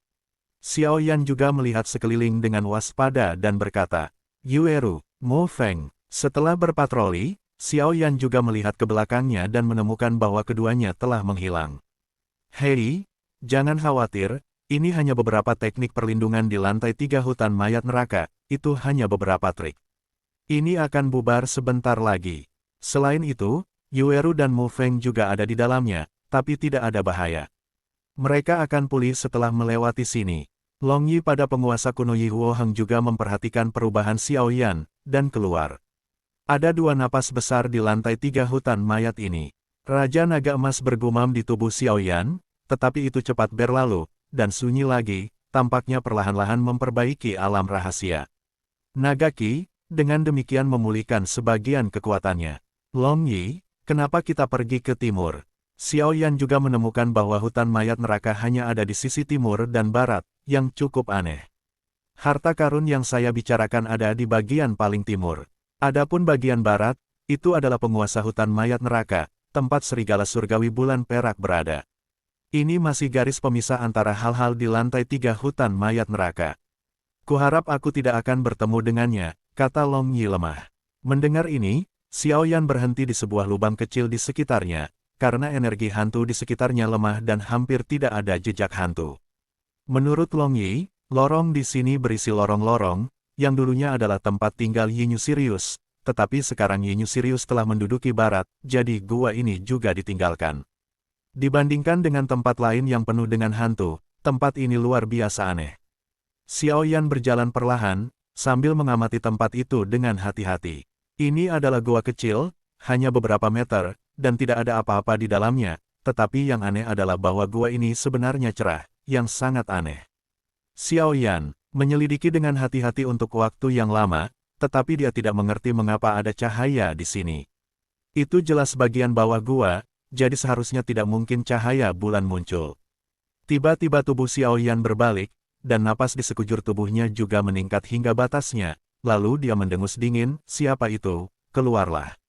Xiao Yan juga melihat sekeliling dengan waspada dan berkata, "Yueru, Mo Feng." Setelah berpatroli, Xiao Yan juga melihat ke belakangnya dan menemukan bahwa keduanya telah menghilang. "Hei, jangan khawatir, ini hanya beberapa teknik perlindungan di lantai 3 hutan mayat neraka, itu hanya beberapa trik. Ini akan bubar sebentar lagi. Selain itu, Yueru dan Mo Feng juga ada di dalamnya, tapi tidak ada bahaya. Mereka akan pulih setelah melewati sini." Long Yi pada penguasa kuno Yi Huo Heng juga memperhatikan perubahan Xiao Yan, dan keluar. Ada 2 napas besar di lantai 3 hutan mayat ini. Raja Naga Emas bergumam di tubuh Xiao Yan, tetapi itu cepat berlalu, dan sunyi lagi, tampaknya perlahan-lahan memperbaiki alam rahasia. Naga Qi, dengan demikian memulihkan sebagian kekuatannya. "Long Yi, kenapa kita pergi ke timur?" Xiao Yan juga menemukan bahwa hutan mayat neraka hanya ada di sisi timur dan barat, yang cukup aneh. "Harta karun yang saya bicarakan ada di bagian paling timur. Adapun bagian barat, itu adalah penguasa hutan mayat neraka, tempat serigala surgawi bulan perak berada. Ini masih garis pemisah antara hal-hal di lantai 3 hutan mayat neraka. Kuharap aku tidak akan bertemu dengannya," kata Long Yi lemah. Mendengar ini, Xiao Yan berhenti di sebuah lubang kecil di sekitarnya, karena energi hantu di sekitarnya lemah dan hampir tidak ada jejak hantu. Menurut Long Yi, lorong di sini berisi lorong-lorong, yang dulunya adalah tempat tinggal Yinyu Sirius, tetapi sekarang Yinyu Sirius telah menduduki barat, jadi gua ini juga ditinggalkan. Dibandingkan dengan tempat lain yang penuh dengan hantu, tempat ini luar biasa aneh. Xiao Yan berjalan perlahan, sambil mengamati tempat itu dengan hati-hati. Ini adalah gua kecil, hanya beberapa meter, dan tidak ada apa-apa di dalamnya, tetapi yang aneh adalah bahwa gua ini sebenarnya cerah, yang sangat aneh. Xiao Yan menyelidiki dengan hati-hati untuk waktu yang lama, tetapi dia tidak mengerti mengapa ada cahaya di sini. Itu jelas bagian bawah gua, jadi seharusnya tidak mungkin cahaya bulan muncul. Tiba-tiba tubuh Xiao Yan berbalik, dan napas di sekujur tubuhnya juga meningkat hingga batasnya, lalu dia mendengus dingin, "Siapa itu? Keluarlah."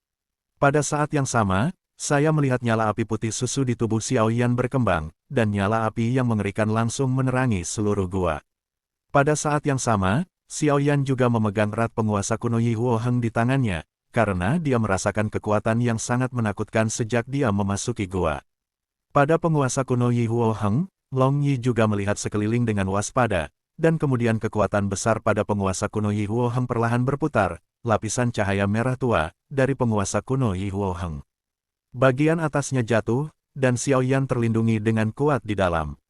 Pada saat yang sama, saya melihat nyala api putih susu di tubuh Xiao Yan berkembang, dan nyala api yang mengerikan langsung menerangi seluruh gua. Pada saat yang sama, Xiao Yan juga memegang erat penguasa kuno Yi Huo Heng di tangannya, karena dia merasakan kekuatan yang sangat menakutkan sejak dia memasuki gua. Pada penguasa kuno Yi Huo Heng, Long Yi juga melihat sekeliling dengan waspada, dan kemudian kekuatan besar pada penguasa kuno Yi Huo Heng perlahan berputar, lapisan cahaya merah tua, dari penguasa kuno Yi Huo Heng. Bagian atasnya jatuh, dan Xiao Yan terlindungi dengan kuat di dalam.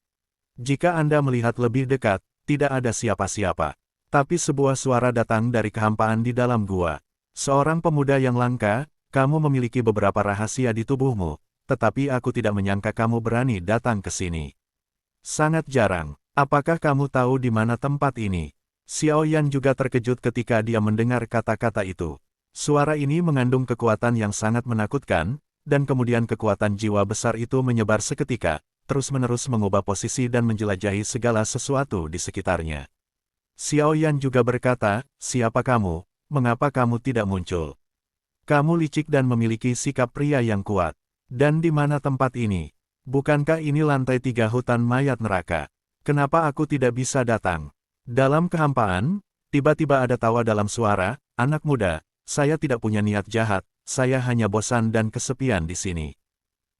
Jika Anda melihat lebih dekat, tidak ada siapa-siapa. Tapi sebuah suara datang dari kehampaan di dalam gua. "Seorang pemuda yang langka, kamu memiliki beberapa rahasia di tubuhmu, tetapi aku tidak menyangka kamu berani datang ke sini. Sangat jarang. Apakah kamu tahu di mana tempat ini?" Xiao Yan juga terkejut ketika dia mendengar kata-kata itu. Suara ini mengandung kekuatan yang sangat menakutkan, dan kemudian kekuatan jiwa besar itu menyebar seketika, terus-menerus mengubah posisi dan menjelajahi segala sesuatu di sekitarnya. Xiao Yan juga berkata, "Siapa kamu? Mengapa kamu tidak muncul? Kamu licik dan memiliki sikap pria yang kuat. Dan di mana tempat ini? Bukankah ini lantai 3 hutan mayat neraka? Kenapa aku tidak bisa datang?" Dalam kehampaan, tiba-tiba ada tawa dalam suara, "Anak muda, saya tidak punya niat jahat, saya hanya bosan dan kesepian di sini.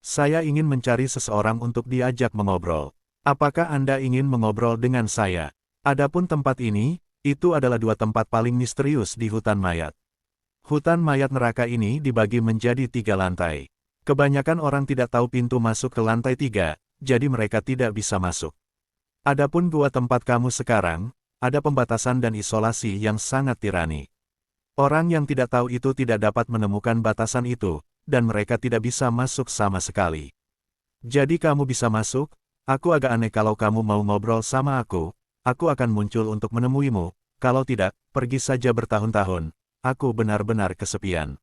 Saya ingin mencari seseorang untuk diajak mengobrol. Apakah Anda ingin mengobrol dengan saya? Adapun tempat ini, itu adalah 2 tempat paling misterius di hutan mayat. Hutan mayat neraka ini dibagi menjadi 3 lantai. Kebanyakan orang tidak tahu pintu masuk ke lantai 3, jadi mereka tidak bisa masuk. Adapun gua tempat kamu sekarang, ada pembatasan dan isolasi yang sangat tirani. Orang yang tidak tahu itu tidak dapat menemukan batasan itu, dan mereka tidak bisa masuk sama sekali. Jadi kamu bisa masuk, aku agak aneh kalau kamu mau ngobrol sama aku akan muncul untuk menemuimu, kalau tidak, pergi saja bertahun-tahun, aku benar-benar kesepian."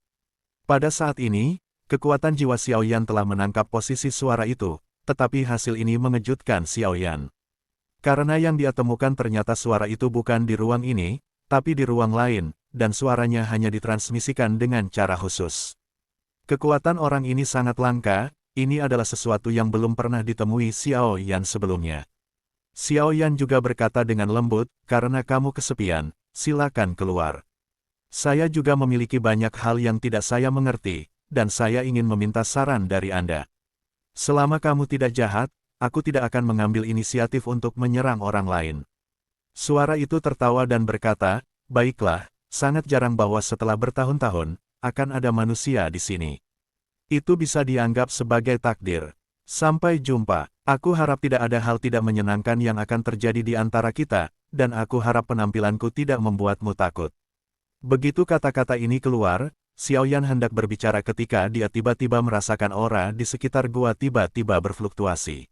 Pada saat ini, kekuatan jiwa Xiao Yan telah menangkap posisi suara itu, tetapi hasil ini mengejutkan Xiao Yan. Karena yang dia temukan ternyata suara itu bukan di ruang ini, tapi di ruang lain, dan suaranya hanya ditransmisikan dengan cara khusus. Kekuatan orang ini sangat langka, ini adalah sesuatu yang belum pernah ditemui Xiao Yan sebelumnya. Xiao Yan juga berkata dengan lembut, "Karena kamu kesepian, silakan keluar. Saya juga memiliki banyak hal yang tidak saya mengerti, dan saya ingin meminta saran dari Anda. Selama kamu tidak jahat, aku tidak akan mengambil inisiatif untuk menyerang orang lain." Suara itu tertawa dan berkata, "Baiklah, sangat jarang bahwa setelah bertahun-tahun, akan ada manusia di sini. Itu bisa dianggap sebagai takdir. Sampai jumpa. Aku harap tidak ada hal tidak menyenangkan yang akan terjadi di antara kita, dan aku harap penampilanku tidak membuatmu takut." Begitu kata-kata ini keluar, Xiao Yan hendak berbicara ketika dia tiba-tiba merasakan aura di sekitar gua tiba-tiba berfluktuasi.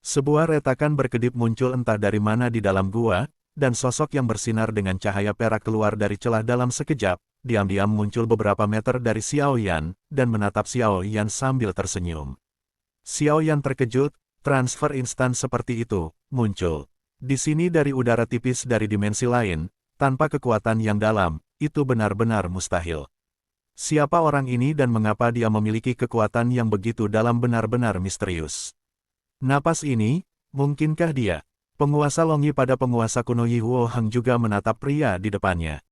Sebuah retakan berkedip muncul entah dari mana di dalam gua, dan sosok yang bersinar dengan cahaya perak keluar dari celah dalam sekejap, diam-diam muncul beberapa meter dari Xiao Yan, dan menatap Xiao Yan sambil tersenyum. Xiao Yan terkejut, transfer instan seperti itu, muncul. Di sini dari udara tipis dari dimensi lain, tanpa kekuatan yang dalam, itu benar-benar mustahil. Siapa orang ini dan mengapa dia memiliki kekuatan yang begitu dalam benar-benar misterius. Napas ini, mungkinkah dia? Penguasa Longyi pada penguasa kuno Yi Huo Hang juga menatap pria di depannya.